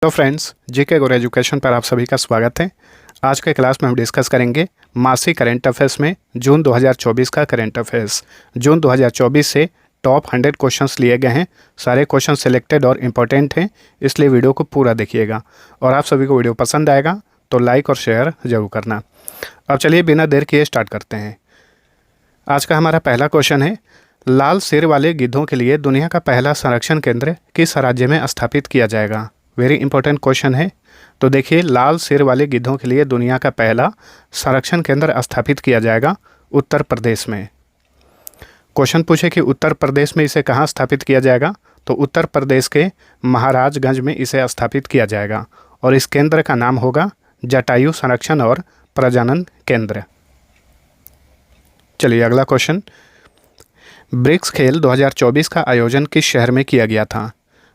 तो friends, GK गुरु education पर आप सभी का स्वागत है। आज के क्लास में हम डिस्कस करेंगे मासिक करंट अफेयर्स में जून 2024 का करंट अफेयर्स। जून 2024 से टॉप 100 क्वेश्चंस लिए गए हैं। सारे क्वेश्चन सिलेक्टेड और इम्पोर्टेंट हैं, इसलिए वीडियो को पूरा देखिएगा। और आप सभी को वीडियो पसंद आएगा तो लाइक और शेयर ज़रूर करना। अब चलिए बिना देर किए स्टार्ट करते हैं। आज का हमारा पहला क्वेश्चन है, लाल सिर वाले गिद्धों के लिए दुनिया का पहला संरक्षण केंद्र किस राज्य में स्थापित किया जाएगा? वेरी इंपॉर्टेंट क्वेश्चन है। तो देखिए, लाल सिर वाले गिद्धों के लिए दुनिया का पहला संरक्षण केंद्र स्थापित किया जाएगा उत्तर प्रदेश में। क्वेश्चन पूछे कि उत्तर प्रदेश में इसे कहाँ स्थापित किया जाएगा, तो उत्तर प्रदेश के महाराजगंज में इसे स्थापित किया जाएगा और इस केंद्र का नाम होगा जटायु संरक्षण और प्रजनन केंद्र। चलिए अगला क्वेश्चन, ब्रिक्स खेल 2024 का आयोजन किस शहर में किया गया था?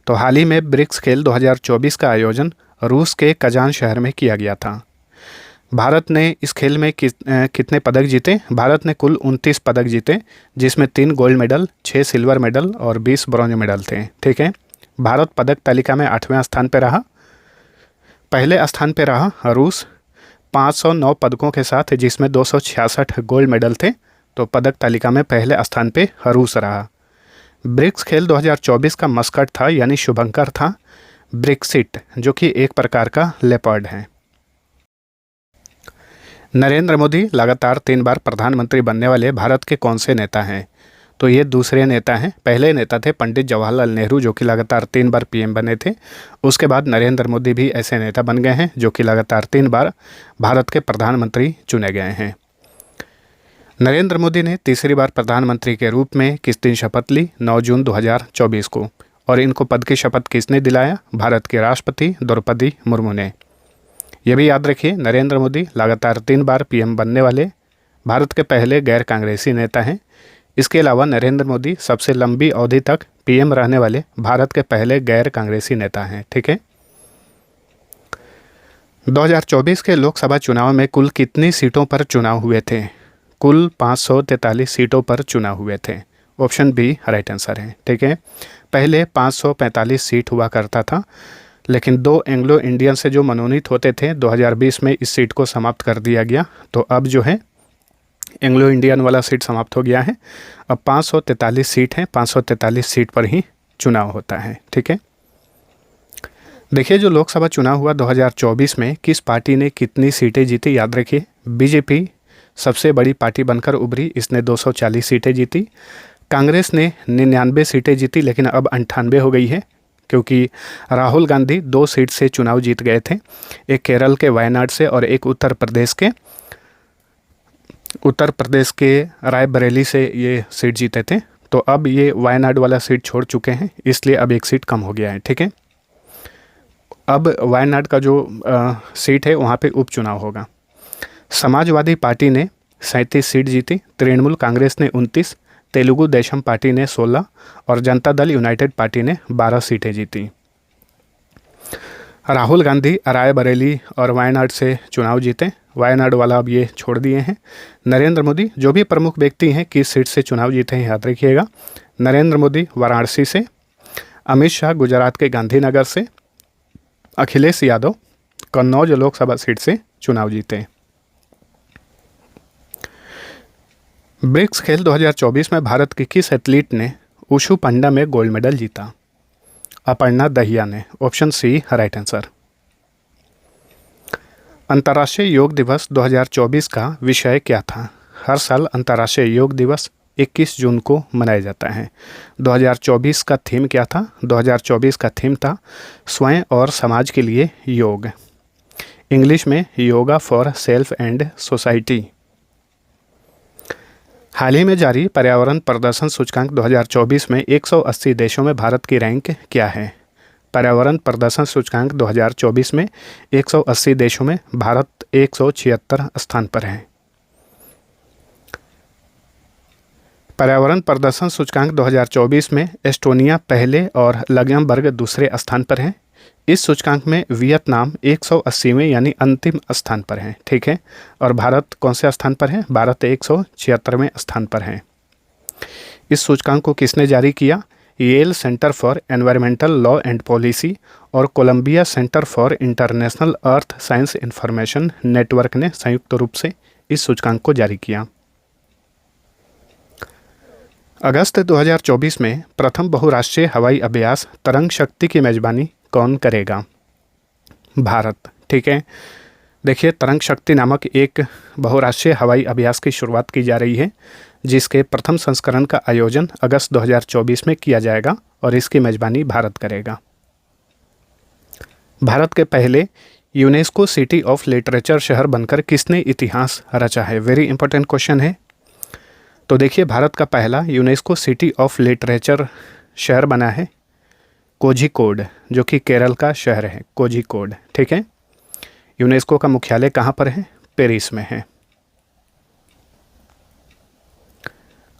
तो हाल ही में ब्रिक्स खेल 2024 का आयोजन रूस के कजान शहर में किया गया था। भारत ने इस खेल में कितने पदक जीते? भारत ने कुल 29 पदक जीते, जिसमें 3 गोल्ड मेडल, 6 सिल्वर मेडल और 20 ब्रॉन्ज मेडल थे। ठीक है, भारत पदक तालिका में 8वें स्थान पर रहा। पहले स्थान पर रहा रूस 509 पदकों के साथ, जिसमें 266 गोल्ड मेडल थे। तो पदक तालिका में पहले स्थान पे रूस रहा। ब्रिक्स खेल 2024 का मस्कट था यानी शुभंकर था ब्रिक्सिट, जो कि एक प्रकार का लेपर्ड है। नरेंद्र मोदी लगातार 3 बार प्रधानमंत्री बनने वाले भारत के कौन से नेता हैं? तो ये दूसरे नेता हैं। पहले नेता थे पंडित जवाहरलाल नेहरू, जो कि लगातार 3 बार पीएम बने थे। उसके बाद नरेंद्र मोदी भी ऐसे नेता बन गए हैं जो कि लगातार 3 बार भारत के प्रधानमंत्री चुने गए हैं। नरेंद्र मोदी ने तीसरी बार प्रधानमंत्री के रूप में किस दिन शपथ ली? 9 जून 2024 को। और इनको पद की शपथ किसने दिलाया? भारत के राष्ट्रपति द्रौपदी मुर्मू ने। यह भी याद रखिए, नरेंद्र मोदी लगातार 3 बार पीएम बनने वाले भारत के पहले गैर कांग्रेसी नेता हैं। इसके अलावा नरेंद्र मोदी सबसे लंबी अवधि तक पीएम रहने वाले भारत के पहले गैर कांग्रेसी नेता हैं। ठीक है, 2024 के लोकसभा चुनाव में कुल कितनी सीटों पर चुनाव हुए थे? कुल 543 सीटों पर चुनाव हुए थे। ऑप्शन बी राइट आंसर है। ठीक है, पहले 545 सीट हुआ करता था, लेकिन 2 एंग्लो इंडियन से जो मनोनीत होते थे 2020 में इस सीट को समाप्त कर दिया गया। तो अब जो है एंग्लो इंडियन वाला सीट समाप्त हो गया है। अब 543 सीट हैं, 543 सीट पर ही चुनाव होता है। ठीक है, देखिए, जो लोकसभा चुनाव हुआ 2024 में किस पार्टी ने कितनी सीटें जीती? याद रखिए, बीजेपी सबसे बड़ी पार्टी बनकर उभरी, इसने 240 सीटें जीती। कांग्रेस ने 99 सीटें जीती, लेकिन अब 98 हो गई है, क्योंकि राहुल गांधी 2 सीट से चुनाव जीत गए थे। एक केरल के वायनाड से और एक उत्तर प्रदेश के रायबरेली से ये सीट जीते थे। तो अब ये वायनाड वाला सीट छोड़ चुके हैं, इसलिए अब एक सीट कम हो गया है। ठीक है, अब वायनाड का जो सीट है वहाँ पे उपचुनाव होगा। समाजवादी पार्टी ने 37 सीट जीती, तृणमूल कांग्रेस ने 29, तेलुगु देशम पार्टी ने 16 और जनता दल यूनाइटेड पार्टी ने 12 सीटें जीती। राहुल गांधी रायबरेली और वायनाड से चुनाव जीते, वायनाड वाला अब ये छोड़ दिए हैं। नरेंद्र मोदी जो भी प्रमुख व्यक्ति हैं किस सीट से चुनाव जीते हैं याद रखिएगा। नरेंद्र मोदी वाराणसी से, अमित शाह गुजरात के गांधीनगर से, अखिलेश यादव कन्नौज लोकसभा सीट से चुनाव जीते। ब्रिक्स खेल 2024 में भारत के किस एथलीट ने उशु पंडा में गोल्ड मेडल जीता? अपर्णा दहिया ने। Option C right answer. अंतर्राष्ट्रीय योग दिवस 2024 का विषय क्या था? हर साल अंतर्राष्ट्रीय योग दिवस 21 जून को मनाया जाता है। 2024 का थीम क्या था? 2024 का थीम था स्वयं और समाज के लिए योग, इंग्लिश में yoga for self and society. हाल ही में जारी पर्यावरण प्रदर्शन सूचकांक 2024 में 180 देशों में भारत की रैंक क्या है? पर्यावरण प्रदर्शन सूचकांक 2024 में 180 देशों में भारत 176 स्थान पर है। पर्यावरण प्रदर्शन सूचकांक 2024 में एस्टोनिया पहले और लग्जमबर्ग दूसरे स्थान पर है। इस सूचकांक में वियतनाम 180वें यानी अंतिम स्थान पर है। ठीक है, और भारत कौन से स्थान पर है? भारत 176वें स्थान पर है। इस सूचकांक को किसने जारी किया? Yale centre for environmental law and policy और Columbia centre for international earth science information network ने संयुक्त रूप से इस सूचकांक को जारी किया। अगस्त 2024 में प्रथम बहुराष्ट्रीय हवाई अभ्यास तरंग शक्ति की मेजबानी कौन करेगा? भारत। ठीक है, देखिए तरंग शक्ति नामक एक बहुराष्ट्रीय हवाई अभ्यास की शुरुआत की जा रही है, जिसके प्रथम संस्करण का आयोजन अगस्त 2024 में किया जाएगा और इसकी मेजबानी भारत करेगा। भारत के पहले यूनेस्को सिटी ऑफ लिटरेचर शहर बनकर किसने इतिहास रचा है? वेरी इंपॉर्टेंट क्वेश्चन है। तो देखिए भारत का पहला यूनेस्को सिटी ऑफ लिटरेचर शहर बना है कोझिकोड, जो कि केरल का शहर है कोझिकोड। ठीक है, यूनेस्को का मुख्यालय कहाँ पर है? पेरिस में है।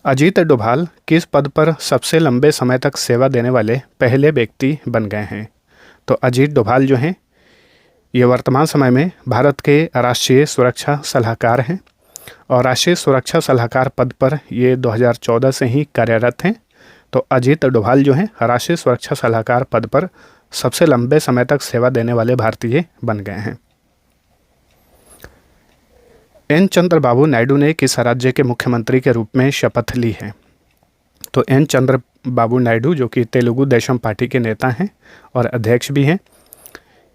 अजीत डोभाल किस पद पर सबसे लंबे समय तक सेवा देने वाले पहले व्यक्ति बन गए हैं? तो अजीत डोभाल जो हैं ये वर्तमान समय में भारत के राष्ट्रीय सुरक्षा सलाहकार हैं और राष्ट्रीय सुरक्षा सलाहकार पद पर ये 2014 से ही कार्यरत हैं। तो अजीत डोभाल जो हैं राष्ट्रीय सुरक्षा सलाहकार पद पर सबसे लंबे समय तक सेवा देने वाले भारतीय बन गए हैं। एन चंद्रबाबू नायडू ने किस राज्य के मुख्यमंत्री के रूप में शपथ ली है? तो एन चंद्रबाबू नायडू जो कि तेलुगु देशम पार्टी के नेता हैं और अध्यक्ष भी हैं,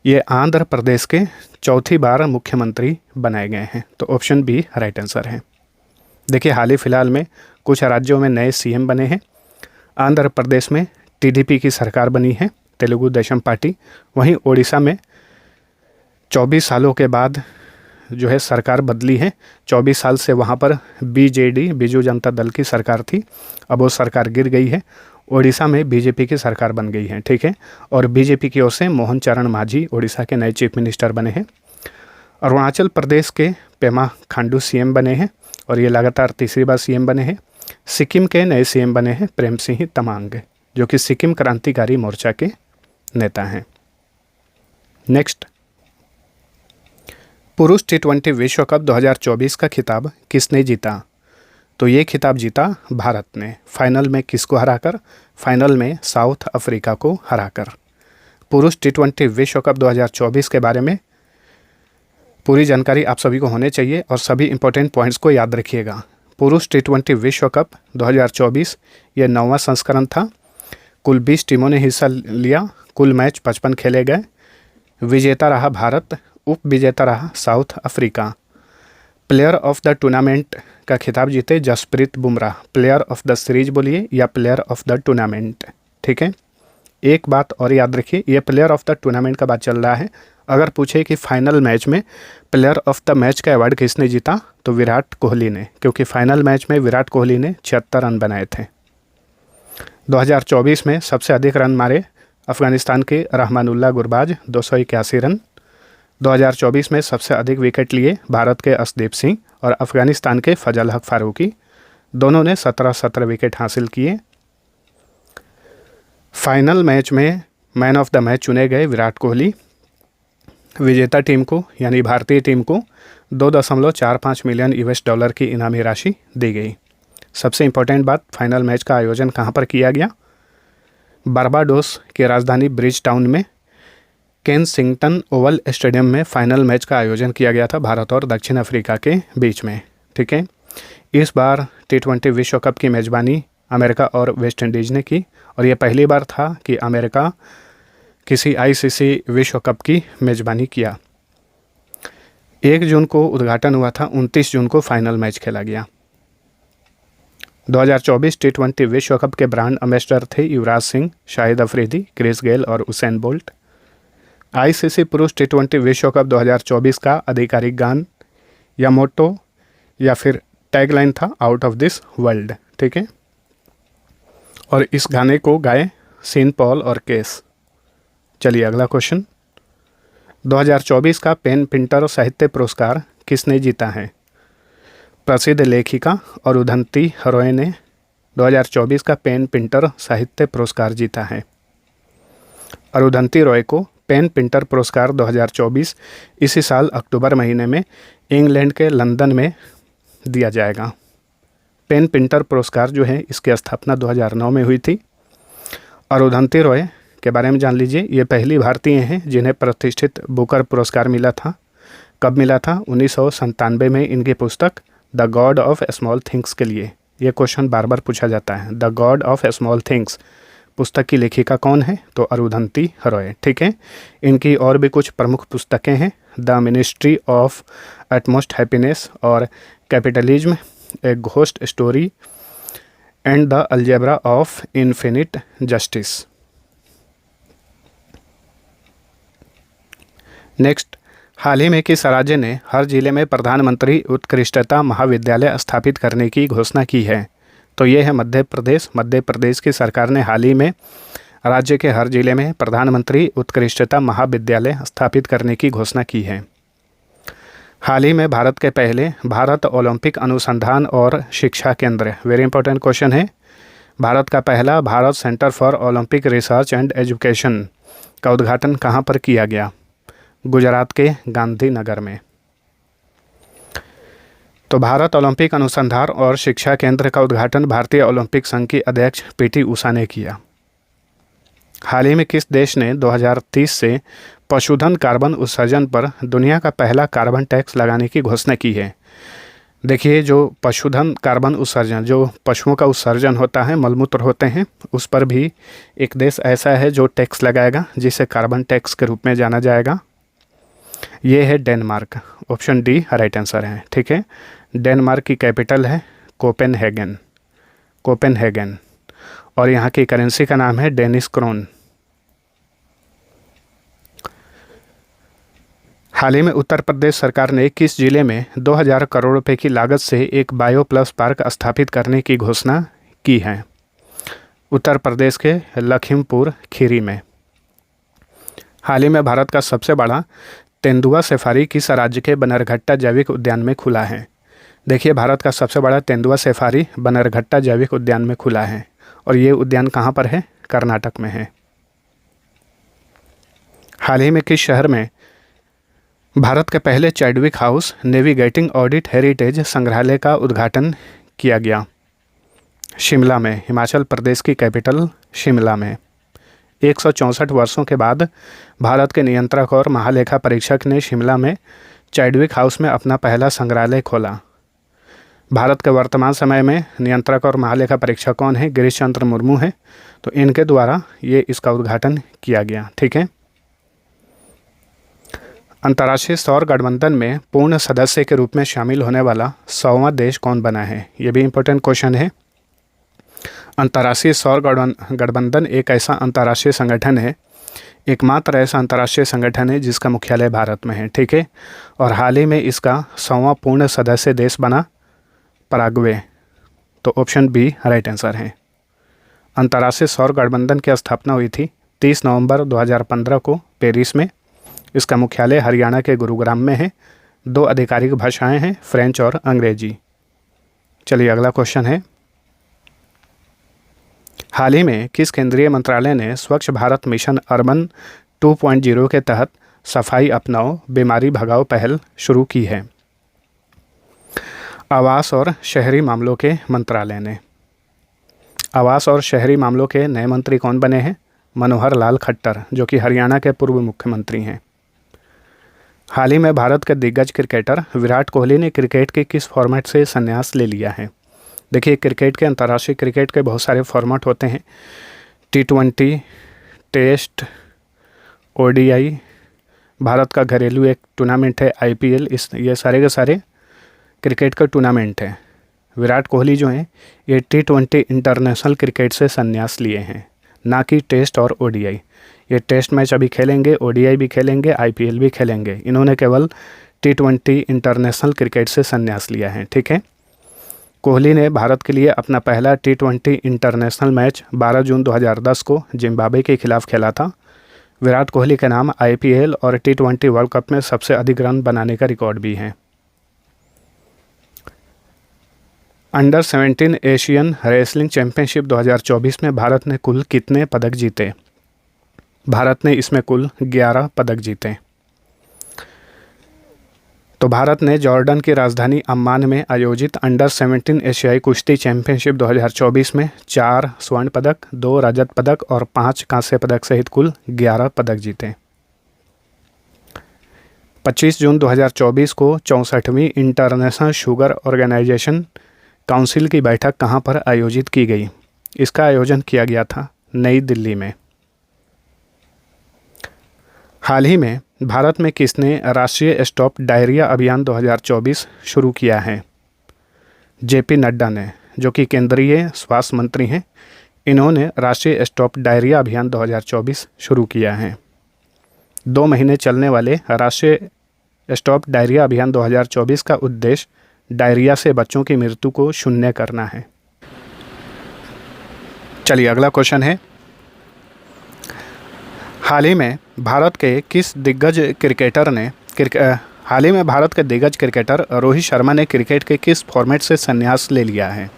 ये आंध्र प्रदेश के चौथी बार मुख्यमंत्री बनाए गए हैं। तो ऑप्शन बी राइट आंसर है। देखिए हाल ही फिलहाल में कुछ राज्यों में नए सीएम बने हैं। आंध्र प्रदेश में टीडीपी की सरकार बनी है, तेलुगु देशम पार्टी। वहीं ओडिशा में 24 सालों के बाद जो है सरकार बदली है। 24 साल से वहाँ पर बीजेडी बिजू जनता दल की सरकार थी, अब वो सरकार गिर गई है। ओडिशा में बीजेपी की सरकार बन गई है। ठीक है, और बीजेपी की ओर से मोहन चरण मांझी ओडिशा के नए चीफ मिनिस्टर बने हैं। अरुणाचल प्रदेश के पेमा खांडू सीएम बने हैं और ये लगातार तीसरी बार सीएम बने हैं। सिक्किम के नए सीएम बने हैं प्रेम सिंह तमांग, जो कि सिक्किम क्रांतिकारी मोर्चा के नेता हैं। नेक्स्ट, पुरुष टी20 विश्व कप 2024 का खिताब किसने जीता? तो ये खिताब जीता भारत ने। फाइनल में किसको हराकर? फाइनल में साउथ अफ्रीका को हराकर। पुरुष टी20 विश्व कप 2024 के बारे में पूरी जानकारी आप सभी को होने चाहिए और सभी इंपॉर्टेंट पॉइंट्स को याद रखिएगा। पुरुष टी20 विश्व कप 2024 ये 9वां संस्करण था। कुल 20 टीमों ने हिस्सा लिया। कुल मैच 55 खेले गए। विजेता रहा भारत, उप विजेता रहा South Africa. Player of the tournament का खिताब जीते Jasprit Bumrah. Player of the series बोलिए या प्लेयर ऑफ द टूर्नामेंट। ठीक है, एक बात और याद रखिए, ये प्लेयर ऑफ द टूर्नामेंट का बात चल रहा है। अगर पूछे कि फाइनल मैच में प्लेयर ऑफ द मैच का अवार्ड किसने जीता, तो विराट कोहली ने, क्योंकि फाइनल मैच में विराट कोहली ने 76 रन बनाए थे। 2024 में सबसे अधिक रन मारे अफगानिस्तान के रहमानुल्लाह गुरबाज 281 रन। 2024 में सबसे अधिक विकेट लिए भारत के अर्शदीप सिंह और अफगानिस्तान के फजल हक फारूकी, दोनों ने 17 विकेट हासिल किए। फाइनल मैच में मैन ऑफ द मैच चुने गए विराट कोहली। विजेता टीम को यानी भारतीय टीम को 2.45 मिलियन यूएस डॉलर की इनामी राशि दी गई। सबसे इम्पोर्टेंट बात, फाइनल मैच का आयोजन कहाँ पर किया गया? बारबाडोस की राजधानी ब्रिज टाउन में केनसिंगटन ओवल स्टेडियम में फाइनल मैच का आयोजन किया गया था भारत और दक्षिण अफ्रीका के बीच में। ठीक है, इस बार टी20 विश्व कप की मेज़बानी अमेरिका और वेस्ट इंडीज़ ने की और ये पहली बार था कि अमेरिका किसी आईसीसी विश्व कप की मेज़बानी किया। 1 जून को उद्घाटन हुआ था, 29 जून को फाइनल मैच खेला गया। 2024 टी20 विश्व कप के ब्रांड एम्बेसडर थे युवराज सिंह, शाहिद अफरीदी, क्रिस गेल और उसेन बोल्ट। आईसीसी पुरुष टी20 विश्व कप 2024 का आधिकारिक गान या मोटो या फिर टैगलाइन था आउट ऑफ दिस वर्ल्ड। ठीक है, और इस गाने को गाए सीन पॉल और केस। चलिए अगला क्वेश्चन, 2024 का पेन पिंटर साहित्य पुरस्कार किसने जीता है? प्रसिद्ध लेखिका और उदंती हरोए ने 2024 का पेन पिंटर साहित्य पुरस्कार जीता है। अरुंधति रॉय को पेन पिंटर पुरस्कार 2024 इसी साल अक्टूबर महीने में इंग्लैंड के लंदन में दिया जाएगा। पेन पिंटर पुरस्कार जो है इसकी स्थापना 2009 में हुई थी। अरुंधति रॉय के बारे में जान लीजिए। ये पहली भारतीय हैं जिन्हें प्रतिष्ठित बुकर पुरस्कार मिला था। कब मिला था? 1997 में इनकी पुस्तक the God of small things के लिए। ये क्वेश्चन बार बार पूछा जाता है, the God of small things पुस्तक की लेखिका कौन है? तो अरुंधति रॉय। ठीक है, इनकी और भी कुछ प्रमुख पुस्तकें हैं, the ministry of utmost happiness और capitalism, a ghost story and the algebra of infinite justice. Next, हाल ही में किस राज्य ने हर जिले में प्रधानमंत्री उत्कृष्टता महाविद्यालय स्थापित करने की घोषणा की है? तो ये है मध्य प्रदेश। मध्य प्रदेश की सरकार ने हाल ही में राज्य के हर जिले में प्रधानमंत्री उत्कृष्टता महाविद्यालय स्थापित करने की घोषणा की है। हाल ही में भारत के पहले भारत ओलंपिक अनुसंधान और शिक्षा केंद्र, वेरी इंपॉर्टेंट क्वेश्चन है, भारत का पहला Bharat centre for Olympic research and education का उद्घाटन कहाँ पर किया गया? गुजरात के गांधीनगर में। तो भारत ओलंपिक अनुसंधान और शिक्षा केंद्र का उद्घाटन भारतीय ओलंपिक संघ की अध्यक्ष पीटी उषा ने किया। हाल ही में किस देश ने 2030 से पशुधन कार्बन उत्सर्जन पर दुनिया का पहला कार्बन टैक्स लगाने की घोषणा की है? देखिए, जो पशुधन कार्बन उत्सर्जन, जो पशुओं का उत्सर्जन होता है, मलमूत्र होते हैं, उस पर भी एक देश ऐसा है जो टैक्स लगाएगा, जिसे कार्बन टैक्स के रूप में जाना जाएगा। ये है Denmark. Option D right answer है। ठीक है, डेनमार्क की कैपिटल है कोपेनहेगन। कोपेनहेगन, और यहाँ की करेंसी का नाम है डेनिश क्रोन। हाल ही में उत्तर प्रदेश सरकार ने किस जिले में 2000 करोड़ रुपए की लागत से एक बायो प्लस पार्क स्थापित करने की घोषणा की है? उत्तर प्रदेश के लखीमपुर खीरी में। हाल ही में भारत का सबसे बड़ा तेंदुआ सफारी किस राज्य के बनरघट्टा जैविक उद्यान में खुला है? देखिए, भारत का सबसे बड़ा तेंदुआ सफारी बनरघट्टा जैविक उद्यान में खुला है, और ये उद्यान कहाँ पर है? कर्नाटक में है। हाल ही में किस शहर में भारत के पहले Chadwick house navigating audit heritage संग्रहालय का उद्घाटन किया गया? शिमला में, हिमाचल प्रदेश की कैपिटल शिमला में। 164 वर्षों के बाद भारत के नियंत्रक और महालेखा परीक्षक ने शिमला में चैडविक हाउस में अपना पहला संग्रहालय खोला। भारत के वर्तमान समय में नियंत्रक और महालेखा परीक्षक कौन है? गिरीश चंद्र मुर्मू है। तो इनके द्वारा ये इसका उद्घाटन किया गया। ठीक है, अंतर्राष्ट्रीय सौर गठबंधन में पूर्ण सदस्य के रूप में शामिल होने वाला 100वां देश कौन बना है? ये भी इंपॉर्टेंट क्वेश्चन है। अंतर्राष्ट्रीय सौर गठबंधन एक ऐसा अंतर्राष्ट्रीय संगठन है, एकमात्र ऐसा अंतर्राष्ट्रीय संगठन है जिसका मुख्यालय भारत में है। ठीक है, और हाल ही में इसका 100वां पूर्ण सदस्य देश बना पराग्वे। तो ऑप्शन बी राइट आंसर है। अंतर्राष्ट्रीय सौर गठबंधन की स्थापना हुई थी 30 नवंबर 2015 को पेरिस में। इसका मुख्यालय हरियाणा के गुरुग्राम में है। 2 आधिकारिक भाषाएं हैं, फ्रेंच और अंग्रेजी। चलिए अगला क्वेश्चन है, हाल ही में किस केंद्रीय मंत्रालय ने स्वच्छ भारत मिशन अर्बन 2.0 के तहत सफाई अपनाओ बीमारी भगाओ पहल शुरू की है? आवास और शहरी मामलों के मंत्रालय ने। आवास और शहरी मामलों के नए मंत्री कौन बने हैं? मनोहर लाल खट्टर, जो कि हरियाणा के पूर्व मुख्यमंत्री हैं। हाल ही में भारत के दिग्गज क्रिकेटर विराट कोहली ने क्रिकेट के किस फॉर्मेट से संन्यास ले लिया है? देखिए, क्रिकेट के अंतर्राष्ट्रीय क्रिकेट के बहुत सारे फॉर्मेट होते हैं, T20, टेस्ट, ODI, भारत का घरेलू एक टूर्नामेंट है IPL, ये सारे के सारे क्रिकेट का टूर्नामेंट है। विराट कोहली जो हैं ये T20 इंटरनेशनल क्रिकेट से संन्यास लिए हैं, ना कि टेस्ट और ODI। ये टेस्ट मैच अभी खेलेंगे, ODI भी खेलेंगे, IPL भी खेलेंगे। इन्होंने केवल T20 इंटरनेशनल क्रिकेट से संन्यास लिया है। ठीक है, कोहली ने भारत के लिए अपना पहला T20 इंटरनेशनल मैच 12 जून 2010 को जिम्बाब्वे के खिलाफ खेला था। विराट कोहली के नाम IPL और T20 वर्ल्ड कप में सबसे अधिक रन बनाने का रिकॉर्ड भी है। अंडर 17 एशियन रेसलिंग चैंपियनशिप 2024 में भारत ने कुल कितने पदक जीते? भारत ने इसमें कुल 11 पदक जीते। तो भारत ने जॉर्डन की राजधानी अम्मान में आयोजित अंडर 17 एशियाई कुश्ती चैंपियनशिप 2024 में 4 स्वर्ण पदक, 2 रजत पदक और 5 कांस्य पदक सहित कुल 11 पदक जीते। 25 जून 2024 को 64वीं इंटरनेशनल शुगर ऑर्गेनाइजेशन काउंसिल की बैठक कहाँ पर आयोजित की गई? इसका आयोजन किया गया था नई दिल्ली में। हाल ही में भारत में किसने राष्ट्रीय स्टॉप डायरिया अभियान 2024 शुरू किया है? जेपी नड्डा ने, जो कि केंद्रीय स्वास्थ्य मंत्री हैं। इन्होंने राष्ट्रीय स्टॉप डायरिया अभियान 2024 शुरू किया है। 2 महीने चलने वाले राष्ट्रीय स्टॉप डायरिया अभियान 2024 का उद्देश्य डायरिया से बच्चों की मृत्यु को शून्य करना है। चलिए अगला क्वेश्चन है, हाल ही में भारत के दिग्गज क्रिकेटर रोहित शर्मा ने क्रिकेट के किस फॉर्मेट से संन्यास ले लिया है?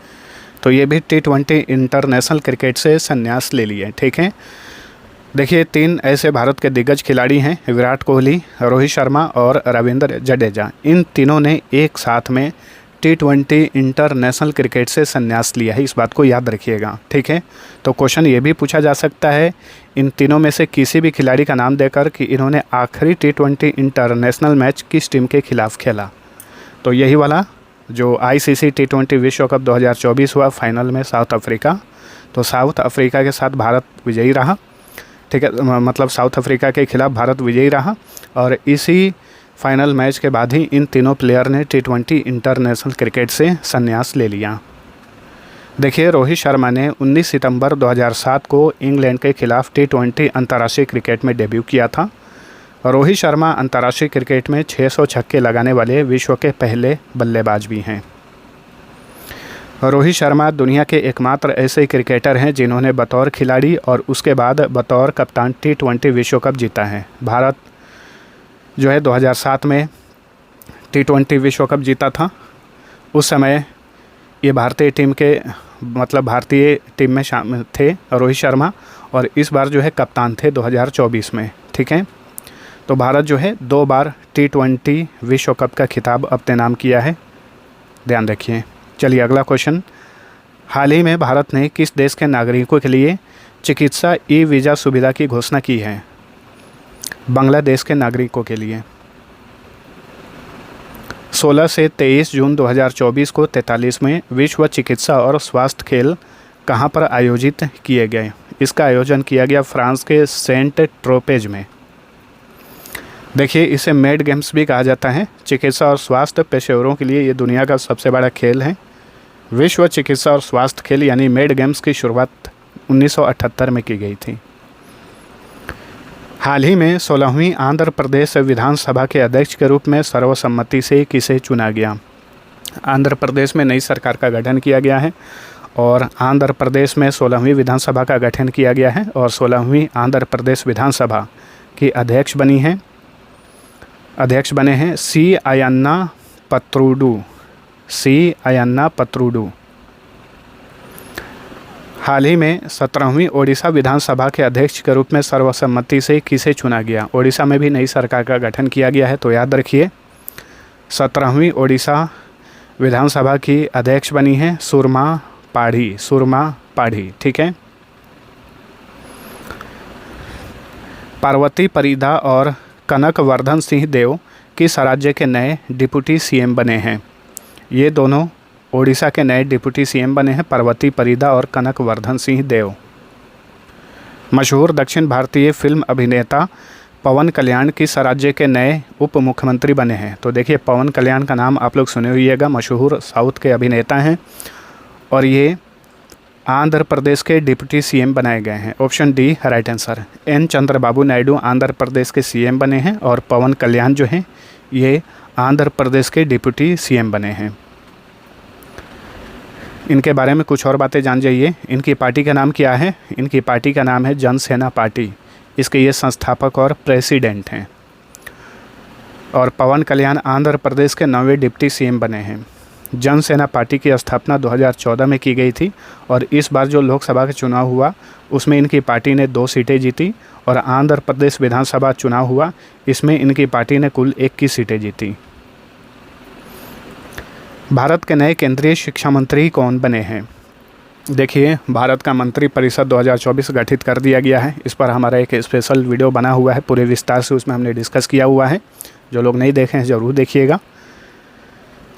तो ये भी T20 इंटरनेशनल क्रिकेट से संन्यास ले लिए, ठीक है। देखिए 3 ऐसे भारत के दिग्गज खिलाड़ी हैं, विराट कोहली, रोहित शर्मा और रविंद्र जडेजा। इन तीनों ने एक साथ में T20 इंटरनेशनल क्रिकेट से संन्यास लिया है, इस बात को याद रखिएगा, ठीक है। तो क्वेश्चन ये भी पूछा जा सकता है इन तीनों में से किसी भी खिलाड़ी का नाम देकर कि इन्होंने आखिरी T20 इंटरनेशनल मैच किस टीम के खिलाफ खेला। तो यही वाला जो ICC T20 विश्व कप 2024 हुआ फाइनल में साउथ अफ्रीका, तो साउथ अफ्रीका के साथ भारत विजयी रहा, ठीक है। मतलब साउथ अफ्रीका के खिलाफ भारत विजयी रहा और इसी फाइनल मैच के बाद ही इन तीनों प्लेयर ने T20 इंटरनेशनल क्रिकेट से संन्यास ले लिया। देखिए रोहित शर्मा ने 19 सितंबर 2007 को इंग्लैंड के खिलाफ T20 अंतर्राष्ट्रीय क्रिकेट में डेब्यू किया था। रोहित शर्मा अंतर्राष्ट्रीय क्रिकेट में 600 छक्के लगाने वाले विश्व के पहले बल्लेबाज भी हैं। रोहित शर्मा दुनिया के एकमात्र ऐसे क्रिकेटर हैं जिन्होंने बतौर खिलाड़ी और उसके बाद बतौर कप्तान T20 विश्व कप जीता है। भारत जो है 2007 में T20 विश्व कप जीता था। उस समय ये भारतीय टीम में शामिल थे रोहित शर्मा और इस बार जो है कप्तान थे 2024 में, ठीक है। तो भारत जो है 2 बार T20 विश्व कप का खिताब अपने नाम किया है, ध्यान रखिए। चलिए अगला क्वेश्चन, हाल ही में भारत ने किस देश के नागरिकों के लिए चिकित्सा ई-वीज़ा सुविधा की घोषणा की है? बांग्लादेश के नागरिकों के लिए। 16 से 23 जून 2024 को 43वें विश्व चिकित्सा और स्वास्थ्य खेल कहाँ पर आयोजित किए गए? इसका आयोजन किया गया फ्रांस के सेंट ट्रोपेज में। देखिए इसे मेड गेम्स भी कहा जाता है। चिकित्सा और स्वास्थ्य पेशेवरों के लिए ये दुनिया का सबसे बड़ा खेल है। विश्व चिकित्सा और स्वास्थ्य खेल यानी मेड गेम्स की शुरुआत 1978 में की गई थी। हाल ही में 16वीं आंध्र प्रदेश विधानसभा के अध्यक्ष के रूप में सर्वसम्मति से किसे चुना गया? आंध्र प्रदेश में नई सरकार का गठन किया गया है और आंध्र प्रदेश में 16वीं विधानसभा का गठन किया गया है और 16वीं आंध्र प्रदेश विधानसभा की अध्यक्ष बने हैं सी अयन्ना पत्रुडू। हाल ही में 17वीं ओडिशा विधानसभा के अध्यक्ष के रूप में सर्वसम्मति से किसे चुना गया? ओडिशा में भी नई सरकार का गठन किया गया है, तो याद रखिए 17वीं ओडिशा विधानसभा की अध्यक्ष बनी है सुरमा पाढ़ी, ठीक है। पार्वती परिदा और कनक वर्धन सिंह देव किस राज्य के नए डिप्टी CM बने हैं? ये दोनों ओडिशा के नए डिप्टी CM बने हैं, पार्वती परिदा और कनक वर्धन सिंह देव। मशहूर दक्षिण भारतीय फिल्म अभिनेता पवन कल्याण किस राज्य के नए उप मुख्यमंत्री बने हैं? तो देखिए पवन कल्याण का नाम आप लोग सुने होइएगा, मशहूर साउथ के अभिनेता हैं और ये आंध्र प्रदेश के डिप्टी CM बनाए गए हैं। Option D right answer. N Chandrababu Naidu Andhra Pradesh के CM बने हैं और पवन कल्याण जो हैं ये आंध्र प्रदेश के डिप्टी CM बने हैं। इनके बारे में कुछ और बातें जान जाइए। इनकी पार्टी का नाम क्या है? इनकी पार्टी का नाम है जनसेना पार्टी। इसके ये संस्थापक और प्रेसिडेंट हैं। और पवन कल्याण आंध्र प्रदेश के 9वें डिप्टी CM बने हैं। जनसेना पार्टी की स्थापना 2014 में की गई थी और इस बार जो लोकसभा का चुनाव हुआ उसमें इनकी पार्टी ने 2 सीटें जीती और आंध्र प्रदेश विधानसभा चुनाव हुआ इसमें इनकी पार्टी ने कुल 21 सीटें जीती। भारत के नए केंद्रीय शिक्षा मंत्री कौन बने हैं? देखिए, भारत का मंत्री परिषद 2024 गठित कर दिया गया है। इस पर हमारा एक स्पेशल वीडियो बना हुआ है, पूरे विस्तार से उसमें हमने डिस्कस किया हुआ है। जो लोग नहीं देखे हैं ज़रूर देखिएगा।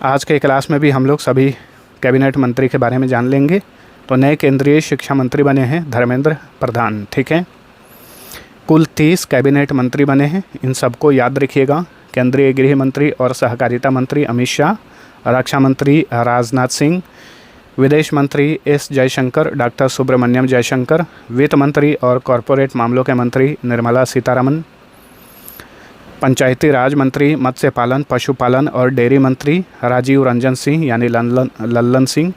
आज के क्लास में भी हम लोग सभी कैबिनेट मंत्री के बारे में जान लेंगे। तो नए केंद्रीय शिक्षा मंत्री बने हैं धर्मेंद्र प्रधान, ठीक है। कुल 30 कैबिनेट मंत्री बने हैं, इन सबको याद रखिएगा। केंद्रीय गृह मंत्री और सहकारिता मंत्री अमित शाह, रक्षा मंत्री राजनाथ सिंह, विदेश मंत्री एस जयशंकर, डॉक्टर सुब्रमण्यम जयशंकर, वित्त मंत्री और कॉरपोरेट मामलों के मंत्री निर्मला सीतारमण, पंचायती राज मंत्री, मत्स्य पालन, पशुपालन और डेयरी मंत्री राजीव रंजन सिंह यानी लल्लन सिंह,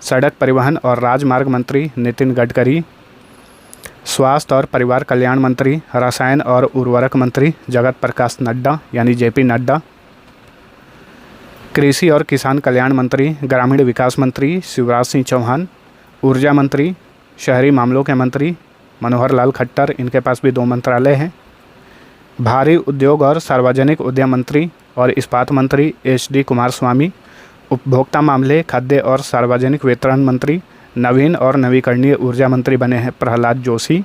सड़क परिवहन और राजमार्ग मंत्री नितिन गडकरी, स्वास्थ्य और परिवार कल्याण मंत्री, रसायन और उर्वरक मंत्री जगत प्रकाश नड्डा यानी जेपी नड्डा, कृषि और किसान कल्याण मंत्री, ग्रामीण विकास मंत्री शिवराज सिंह चौहान, ऊर्जा मंत्री, शहरी मामलों के मंत्री मनोहर लाल खट्टर, इनके पास भी 2 मंत्रालय हैं, भारी उद्योग और सार्वजनिक उद्यम मंत्री और इस्पात मंत्री HD कुमारस्वामी, उपभोक्ता मामले, खाद्य और सार्वजनिक वितरण मंत्री, नवीन और नवीकरणीय ऊर्जा मंत्री बने हैं प्रहलाद जोशी,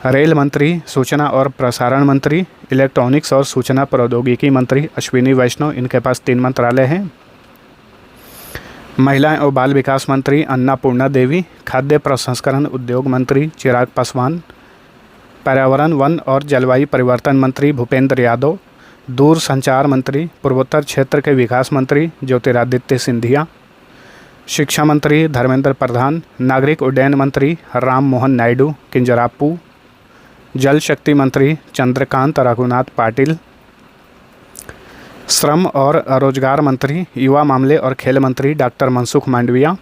रेल मंत्री, सूचना और प्रसारण मंत्री, इलेक्ट्रॉनिक्स और सूचना प्रौद्योगिकी मंत्री अश्विनी वैष्णव, इनके पास 3 मंत्रालय हैं, महिला और बाल विकास मंत्री अन्नपूर्णा देवी, खाद्य प्रसंस्करण उद्योग मंत्री चिराग पासवान, पर्यावरण वन और जलवायु परिवर्तन मंत्री भूपेंद्र यादव, दूर संचार मंत्री, पूर्वोत्तर क्षेत्र के विकास मंत्री ज्योतिरादित्य सिंधिया, शिक्षा मंत्री धर्मेंद्र प्रधान, नागरिक उड्डयन मंत्री राम मोहन नायडू किंजरापू, जल शक्ति मंत्री चंद्रकांत रघुनाथ पाटिल, श्रम और रोजगार मंत्री, युवा मामले और खेल मंत्री डॉक्टर मनसुख मांडविया।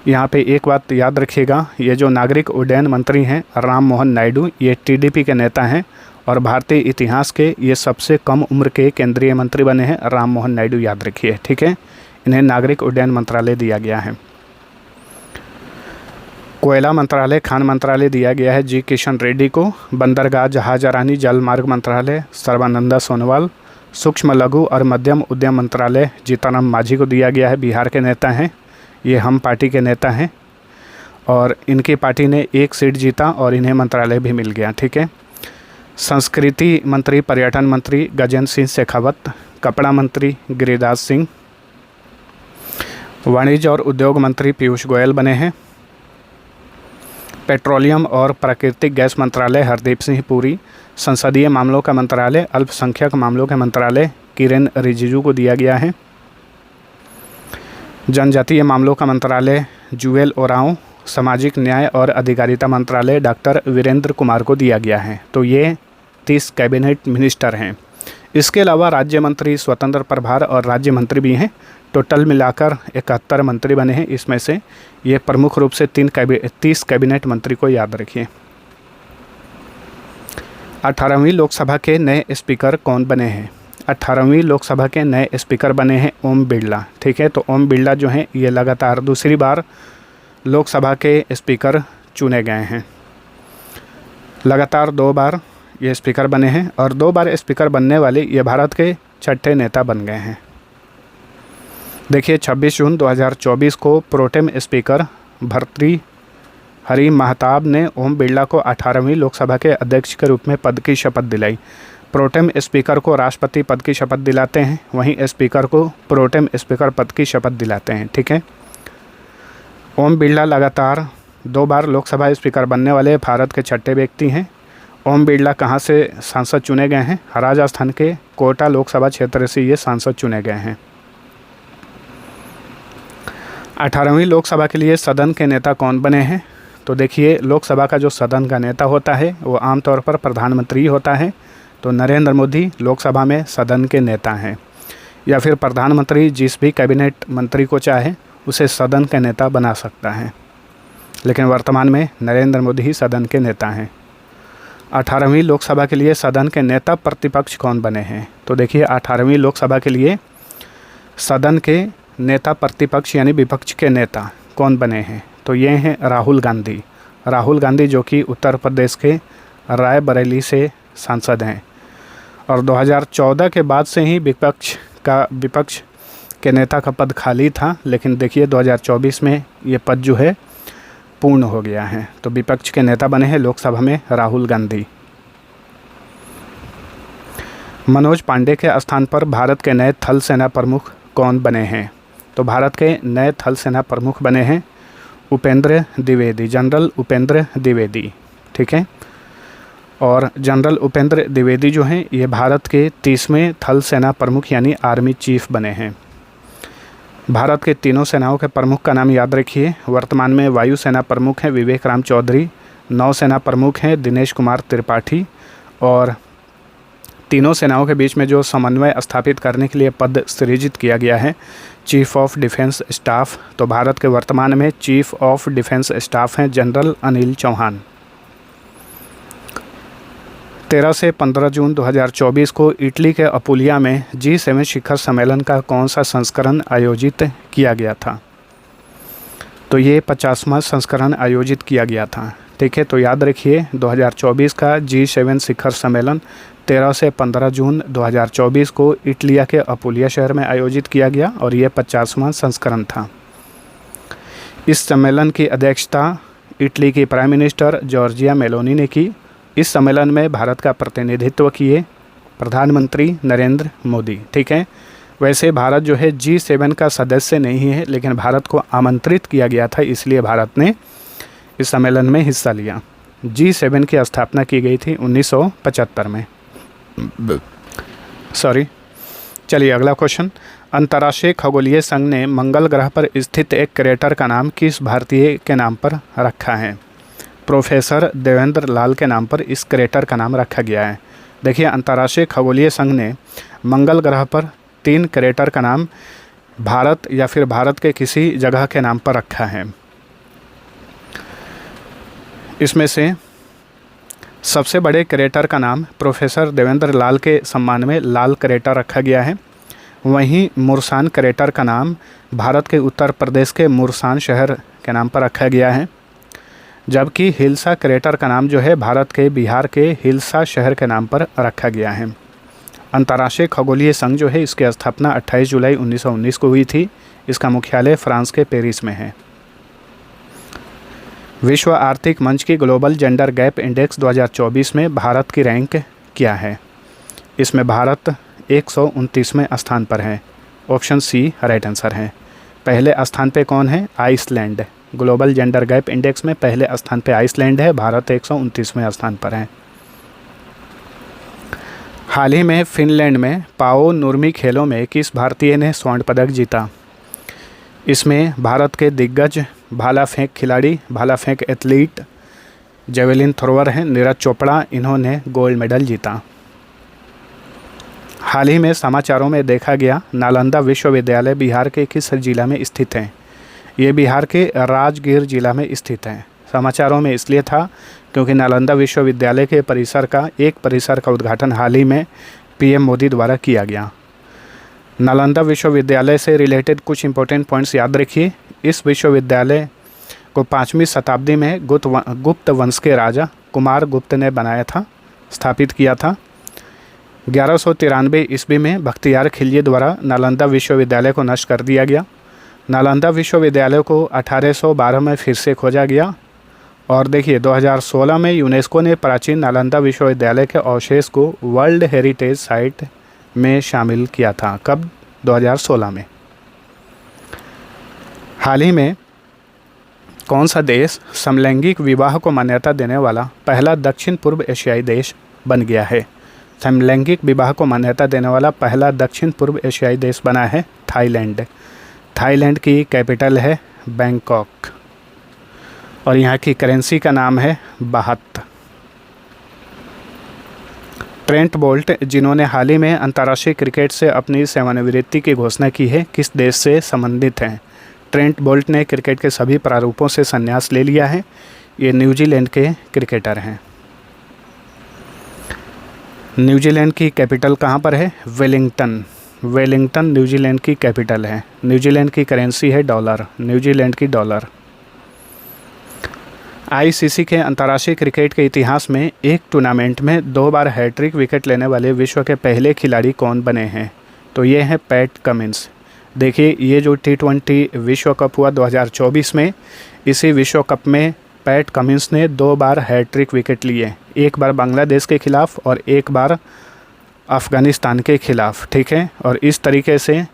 यहाँ पे एक बात याद रखिएगा, ये जो नागरिक उड्डयन मंत्री हैं राम मोहन नायडू, ये TDP के नेता हैं और भारतीय इतिहास के ये सबसे कम उम्र के केंद्रीय मंत्री बने हैं राम मोहन नायडू, याद रखिए, ठीक है। इन्हें नागरिक उड्डयन मंत्रालय दिया गया है। कोयला मंत्रालय, खान मंत्रालय दिया गया है जी किशन रेड्डी को, बंदरगाह जहाजरानी जल मार्ग मंत्रालय सर्बानंदा सोनोवाल, सूक्ष्म लघु और मध्यम उद्यम मंत्रालय जीतनराम मांझी को दिया गया है, बिहार के नेता हैं, ये हम पार्टी के नेता हैं और इनकी पार्टी ने 1 सीट जीता और इन्हें मंत्रालय भी मिल गया, ठीक है। संस्कृति मंत्री, पर्यटन मंत्री गजेंद्र सिंह शेखावत, कपड़ा मंत्री गिरिराज सिंह, वाणिज्य और उद्योग मंत्री पीयूष गोयल बने हैं, पेट्रोलियम और प्राकृतिक गैस मंत्रालय हरदीप सिंह पुरी, संसदीय मामलों का मंत्रालय, अल्पसंख्यक मामलों के मंत्रालय किरेन रिजिजू को दिया गया है, जनजातीय मामलों का मंत्रालय जुएल ओरांव, सामाजिक न्याय और अधिकारिता मंत्रालय डॉक्टर वीरेंद्र कुमार को दिया गया है। तो ये 30 कैबिनेट मिनिस्टर हैं। इसके अलावा राज्य मंत्री, स्वतंत्र प्रभार और राज्य मंत्री भी हैं। टोटल मिलाकर 71 मंत्री बने हैं। इसमें से ये प्रमुख रूप से 30 कैबिनेट मंत्री को याद रखिए। 18वीं लोकसभा के नए स्पीकर कौन बने हैं? 18वीं लोकसभा के नए स्पीकर बने हैं ओम बिरला, ठीक है। तो ओम बिरला जो हैं ये लगातार दूसरी बार लोकसभा के स्पीकर चुने गए हैं। लगातार 2 बार ये स्पीकर बने हैं और 2 बार स्पीकर बनने वाले ये भारत के 6ठे नेता बन गए हैं। देखिए 26 जून 2024 को प्रोटेम स्पीकर भर्तृहरि महताब ने ओम बिरला को 18वीं लोकसभा के अध्यक्ष के रूप में पद की शपथ दिलाई। प्रोटेम स्पीकर को राष्ट्रपति पद की शपथ दिलाते हैं, वहीं स्पीकर को प्रोटेम स्पीकर पद की शपथ दिलाते हैं, ठीक है। ओम बिरला लगातार 2 बार लोकसभा स्पीकर बनने वाले भारत के 6ठे व्यक्ति हैं। ओम बिरला कहाँ से सांसद चुने गए हैं? राजस्थान के कोटा लोकसभा क्षेत्र से ये सांसद चुने गए हैं। 18वीं लोकसभा के लिए सदन के नेता कौन बने हैं? तो देखिए लोकसभा का जो सदन का नेता होता है वो आमतौर पर प्रधानमंत्री होता है। तो नरेंद्र मोदी लोकसभा में सदन के नेता हैं, या फिर प्रधानमंत्री जिस भी कैबिनेट मंत्री को चाहे उसे सदन के नेता बना सकता है, लेकिन वर्तमान में नरेंद्र मोदी ही सदन के नेता हैं। 18वीं लोकसभा के लिए सदन के नेता प्रतिपक्ष कौन बने हैं? तो देखिए 18वीं लोकसभा के लिए सदन के नेता प्रतिपक्ष यानी विपक्ष के नेता कौन बने हैं? तो ये हैं राहुल गांधी। राहुल गांधी जो कि उत्तर प्रदेश के रायबरेली से सांसद हैं और 2014 के बाद से ही विपक्ष के नेता का पद खाली था, लेकिन देखिए 2024 में ये पद जो है पूर्ण हो गया है। तो विपक्ष के नेता बने हैं लोकसभा में राहुल गांधी। मनोज पांडे के स्थान पर भारत के नए थल सेना प्रमुख कौन बने हैं? तो भारत के नए थल सेना प्रमुख बने हैं उपेंद्र द्विवेदी, जनरल उपेंद्र द्विवेदी। ठीक है, और जनरल उपेंद्र द्विवेदी जो हैं ये भारत के 30वें थल सेना प्रमुख यानी आर्मी चीफ बने हैं। भारत के तीनों सेनाओं के प्रमुख का नाम याद रखिए। वर्तमान में वायुसेना प्रमुख हैं विवेक राम चौधरी, नौसेना प्रमुख हैं दिनेश कुमार त्रिपाठी, और तीनों सेनाओं के बीच में जो समन्वय स्थापित करने के लिए पद सृजित किया गया है चीफ ऑफ डिफेंस स्टाफ। तो भारत के वर्तमान में चीफ ऑफ डिफेंस स्टाफ हैं जनरल अनिल चौहान। 13 से 15 जून 2024 को इटली के अपुलिया में G7 शिखर सम्मेलन का कौन सा संस्करण आयोजित किया गया था? तो ये 50वां संस्करण आयोजित किया गया था। ठीक है, तो याद रखिए 2024 का G7 शिखर सम्मेलन 13 से 15 जून 2024 को इटलिया के अपुलिया शहर में आयोजित किया गया और ये 50वां संस्करण था। इस सम्मेलन की अध्यक्षता इटली की प्राइम मिनिस्टर जॉर्जिया मेलोनी ने की। इस सम्मेलन में भारत का प्रतिनिधित्व किए प्रधानमंत्री नरेंद्र मोदी। ठीक है, वैसे भारत जो है G7 का सदस्य नहीं है, लेकिन भारत को आमंत्रित किया गया था, इसलिए भारत ने इस सम्मेलन में हिस्सा लिया। G7 की स्थापना की गई थी 1975 में। चलिए अगला क्वेश्चन। अंतर्राष्ट्रीय खगोलीय संघ ने मंगल ग्रह पर स्थित एक क्रेटर का नाम किस भारतीय के नाम पर रखा है? प्रोफेसर देवेंद्र लाल के नाम पर इस क्रेटर का नाम रखा गया है। देखिए, अंतर्राष्ट्रीय खगोलीय संघ ने मंगल ग्रह पर 3 क्रेटर का नाम भारत या फिर भारत के किसी जगह के नाम पर रखा है। इसमें से सबसे बड़े क्रेटर का नाम प्रोफेसर देवेंद्र लाल के सम्मान में लाल क्रेटर रखा गया है। वहीं मुरसान क्रेटर का नाम भारत के उत्तर प्रदेश के मुरसान शहर के नाम पर रखा गया है, जबकि हिल्सा क्रेटर का नाम जो है भारत के बिहार के हिल्सा शहर के नाम पर रखा गया है। अंतर्राष्ट्रीय खगोलीय संघ जो है इसकी स्थापना 28 जुलाई 1919 को हुई थी। इसका मुख्यालय फ्रांस के पेरिस में है। विश्व आर्थिक मंच की ग्लोबल जेंडर गैप इंडेक्स 2024 में भारत की रैंक क्या है? इसमें भारत 129वें स्थान पर है। ऑप्शन सी राइट आंसर है। पहले स्थान पे कौन है? Iceland. Global gender gap index में पहले स्थान पे आइसलैंड है। भारत 129वें स्थान पर है। हाल ही में फिनलैंड में पाओ नुर्मी खेलों में किस भारतीय ने स्वर्ण पदक जीता? इसमें भारत के दिग्गज भाला फेंक खिलाड़ी, भाला फेंक एथलीट, जेवेलिन थ्रोअर हैं नीरज चोपड़ा, इन्होंने गोल्ड मेडल जीता। हाल ही में समाचारों में देखा गया नालंदा विश्वविद्यालय बिहार के किस जिला में स्थित है? ये बिहार के राजगीर जिला में स्थित है। समाचारों में इसलिए था क्योंकि नालंदा विश्वविद्यालय के परिसर का उद्घाटन हाल ही में पीएम मोदी द्वारा किया गया। नालंदा विश्वविद्यालय से रिलेटेड कुछ इंपॉर्टेंट पॉइंट्स याद रखिए। इस विश्वविद्यालय को 5वीं शताब्दी में गुप्त वंश के राजा कुमार गुप्त ने बनाया था, स्थापित किया था। 1193 ईस्वी में बख्तियार खिलजी द्वारा नालंदा विश्वविद्यालय को नष्ट कर दिया गया। नालंदा विश्वविद्यालय को 1812 में फिर से खोजा गया और देखिए 2016 में यूनेस्को ने प्राचीन नालंदा विश्वविद्यालय के अवशेष को वर्ल्ड हेरिटेज साइट में शामिल किया था। कब? 2016 में। हाल ही में कौन सा देश समलैंगिक विवाह को मान्यता देने वाला पहला दक्षिण पूर्व एशियाई देश बन गया है? समलैंगिक विवाह को मान्यता देने वाला पहला दक्षिण पूर्व एशियाई देश बना है थाईलैंड। थाईलैंड की कैपिटल है बैंकॉक और यहाँ की करेंसी का नाम है बाहत। ट्रेंट बोल्ट, जिन्होंने हाल ही में अंतर्राष्ट्रीय क्रिकेट से अपनी सेवानिवृत्ति की घोषणा की है, किस देश से संबंधित हैं? ट्रेंट बोल्ट ने क्रिकेट के सभी प्रारूपों से संन्यास ले लिया है। ये न्यूजीलैंड के क्रिकेटर हैं। न्यूजीलैंड की कैपिटल कहाँ पर है? वेलिंगटन। वेलिंगटन न्यूजीलैंड की कैपिटल है। न्यूजीलैंड की करेंसी है डॉलर, न्यूजीलैंड की डॉलर। आईसीसी के अंतर्राष्ट्रीय क्रिकेट के इतिहास में एक टूर्नामेंट में 2 बार हैट्रिक विकेट लेने वाले विश्व के पहले खिलाड़ी कौन बने हैं? तो ये हैं पैट कमिंस। देखिए ये जो T20 विश्व कप हुआ 2024 में, इसी विश्व कप में पैट कमिंस ने 2 बार हैट्रिक विकेट लिए, एक बार बांग्लादेश के खिलाफ और एक बार अफ़गानिस्तान के खिलाफ, ठीक है। और इस तरीके से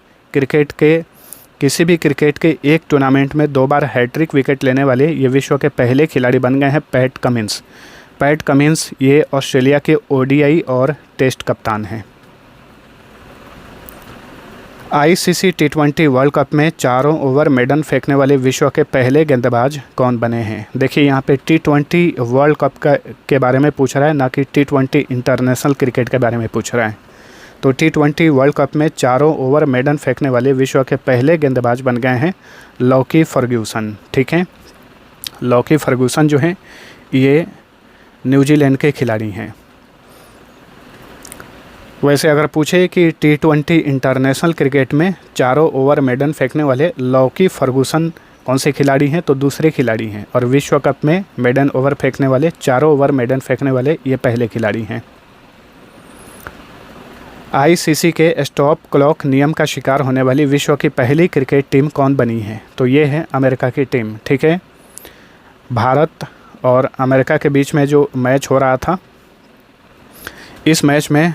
किसी भी क्रिकेट के एक टूर्नामेंट में 2 बार हैट्रिक विकेट लेने वाले ये विश्व के पहले खिलाड़ी बन गए हैं पैट कमिंस। पैट कमिंस ये ऑस्ट्रेलिया के ODI और टेस्ट कप्तान हैं। ICC T20 वर्ल्ड कप में चारों ओवर मेडन फेंकने वाले विश्व के पहले गेंदबाज कौन बने हैं। देखिए यहाँ पे T20 वर्ल्ड कप के बारे में पूछ रहा है, ना कि T20 इंटरनेशनल क्रिकेट के बारे में पूछ रहा है। तो T20 वर्ल्ड कप में चारों ओवर मेडन फेंकने वाले विश्व के पहले गेंदबाज बन गए हैं लॉकी फर्ग्यूसन, ठीक है। लॉकी फर्ग्यूसन जो हैं ये न्यूजीलैंड के खिलाड़ी हैं। वैसे अगर पूछे कि T20 इंटरनेशनल क्रिकेट में चारों ओवर मेडन फेंकने वाले लॉकी फर्गूसन कौन से खिलाड़ी हैं, तो दूसरे खिलाड़ी हैं। और विश्व कप में मेडन ओवर फेंकने वाले, चारों ओवर मेडन फेंकने वाले ये पहले खिलाड़ी हैं। ICC के स्टॉप क्लॉक नियम का शिकार होने वाली विश्व की पहली क्रिकेट टीम कौन बनी है, तो ये है अमेरिका की टीम, ठीक है। भारत और अमेरिका के बीच में जो मैच हो रहा था, इस मैच में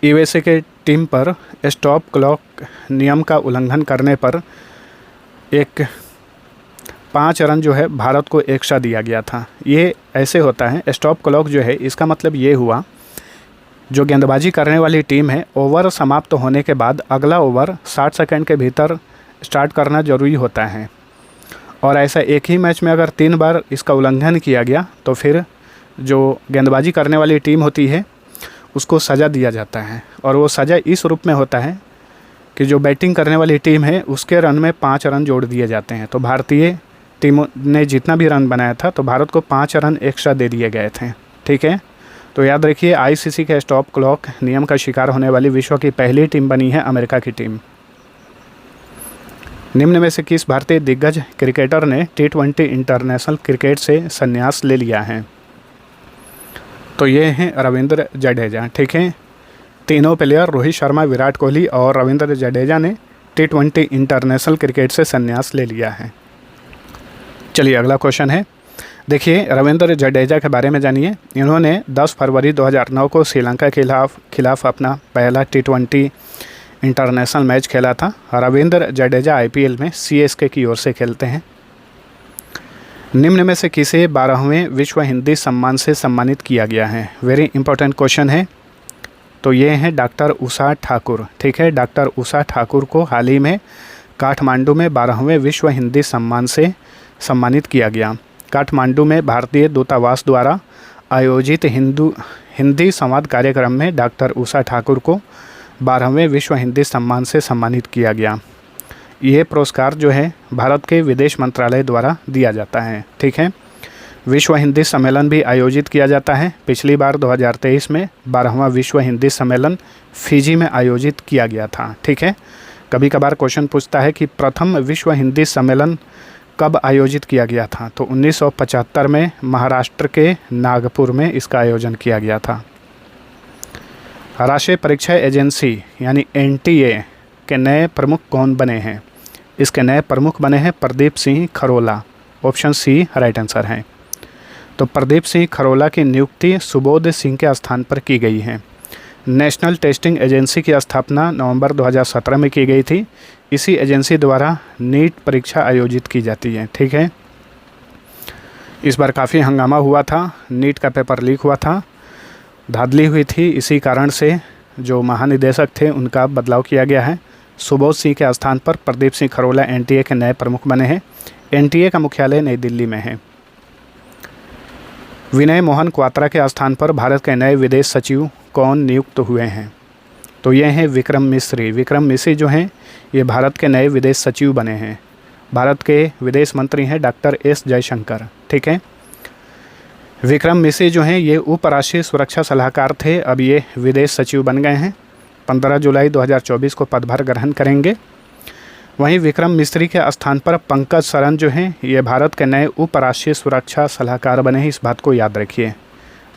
USA के टीम पर स्टॉप क्लॉक नियम का उल्लंघन करने पर 5 रन जो है भारत को एक्स्ट्रा दिया गया था। ये ऐसे होता है, स्टॉप क्लॉक जो है इसका मतलब ये हुआ, जो गेंदबाजी करने वाली टीम है ओवर समाप्त होने के बाद अगला ओवर 60 सेकंड के भीतर स्टार्ट करना ज़रूरी होता है। और ऐसा एक ही मैच में अगर 3 बार इसका उल्लंघन किया गया तो फिर जो गेंदबाजी करने वाली टीम होती है उसको सज़ा दिया जाता है। और वो सज़ा इस रूप में होता है कि जो बैटिंग करने वाली टीम है उसके रन में 5 रन जोड़ दिए जाते हैं। तो भारतीय टीम ने जितना भी रन बनाया था तो भारत को 5 रन एक्स्ट्रा दे दिए गए थे, ठीक है। तो याद रखिए ICC के स्टॉप क्लॉक नियम का शिकार होने वाली विश्व की पहली टीम बनी है अमेरिका की टीम। निम्न में से किस भारतीय दिग्गज क्रिकेटर ने T20 इंटरनेशनल क्रिकेट से संन्यास ले लिया है, तो ये हैं रविंद्र जडेजा, ठीक है। तीनों प्लेयर रोहित शर्मा, विराट कोहली और रविंद्र जडेजा ने T20 इंटरनेशनल क्रिकेट से संन्यास ले लिया है। चलिए अगला क्वेश्चन है, देखिए रविंद्र जडेजा के बारे में जानिए। इन्होंने 10 फरवरी 2009 को श्रीलंका के खिलाफ अपना पहला T20 इंटरनेशनल मैच खेला था। रविंद्र जडेजा IPL में CSK की ओर से खेलते हैं। निम्न में से किसे 12वें विश्व हिंदी सम्मान से सम्मानित किया गया है, वेरी इंपॉर्टेंट क्वेश्चन है। तो ये हैं डॉक्टर उषा ठाकुर, ठीक है। डॉक्टर उषा ठाकुर को हाल ही में काठमांडू में 12वें विश्व हिंदी सम्मान से सम्मानित किया गया। काठमांडू में भारतीय दूतावास द्वारा आयोजित हिंदी संवाद कार्यक्रम में डॉक्टर उषा ठाकुर को 12वें विश्व हिंदी सम्मान से सम्मानित किया गया। ये पुरस्कार जो है भारत के विदेश मंत्रालय द्वारा दिया जाता है, ठीक है। विश्व हिंदी सम्मेलन भी आयोजित किया जाता है। पिछली बार 2023 में 12वां विश्व हिंदी सम्मेलन फिजी में आयोजित किया गया था, ठीक है। कभी कभार क्वेश्चन पूछता है कि प्रथम विश्व हिंदी सम्मेलन कब आयोजित किया गया था, तो 1975 में महाराष्ट्र के नागपुर में इसका आयोजन किया गया था। राष्ट्रीय परीक्षा एजेंसी यानी NTA के नए प्रमुख कौन बने हैं, इसके नए प्रमुख बने हैं Pradeep Singh Kharola, option C right answer है। तो प्रदीप सिंह खरोला की नियुक्ति सुबोध सिंह के स्थान पर की गई है। नेशनल टेस्टिंग एजेंसी की स्थापना नवंबर 2017 में की गई थी। इसी एजेंसी द्वारा नीट परीक्षा आयोजित की जाती है, ठीक है। इस बार काफ़ी हंगामा हुआ था, नीट का पेपर लीक हुआ था, धांधली हुई थी। इसी कारण से जो महानिदेशक थे उनका बदलाव किया गया है। सुबोध सिंह के स्थान पर प्रदीप सिंह खरोला NTA के नए प्रमुख बने हैं। NTA का मुख्यालय नई दिल्ली में है। विनय मोहन क्वात्रा के स्थान पर भारत के नए विदेश सचिव कौन नियुक्त हुए हैं, तो ये हैं विक्रम मिश्री। विक्रम मिश्री जो हैं ये भारत के नए विदेश सचिव बने हैं। भारत के विदेश मंत्री हैं डॉक्टर S जयशंकर, ठीक है। विक्रम मिश्री जो हैं ये उपराष्ट्रीय सुरक्षा सलाहकार थे, अब ये विदेश सचिव बन गए हैं। 15 जुलाई 2024 को पदभार ग्रहण करेंगे। वहीं विक्रम मिश्री के स्थान पर पंकज सरन जो हैं ये भारत के नए उपराष्ट्रीय सुरक्षा सलाहकार बने हैं। इस बात को याद रखिए।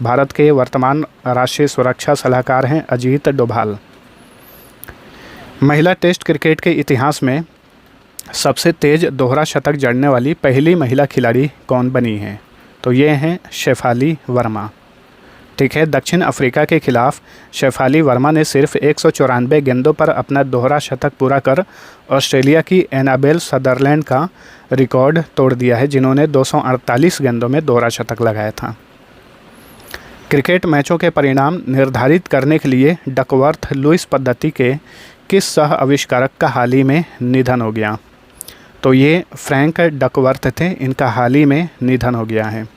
भारत के वर्तमान राष्ट्रीय सुरक्षा सलाहकार हैं अजीत डोभाल। महिला टेस्ट क्रिकेट के इतिहास में सबसे तेज़ दोहरा शतक जड़ने वाली पहली महिला खिलाड़ी कौन बनी है? तो ये हैं शेफाली वर्मा। ठीक है, दक्षिण अफ्रीका के खिलाफ शेफाली वर्मा ने सिर्फ 194 गेंदों पर अपना दोहरा शतक पूरा कर ऑस्ट्रेलिया की एनाबेल सदरलैंड का रिकॉर्ड तोड़ दिया है, जिन्होंने 248 गेंदों में दोहरा शतक लगाया था। क्रिकेट मैचों के परिणाम निर्धारित करने के लिए डकवर्थ लुईस पद्धति के किस सह आविष्कारक का हाल ही में निधन हो गया? तो ये फ्रैंक डकवर्थ थे, इनका हाल ही में निधन हो गया है।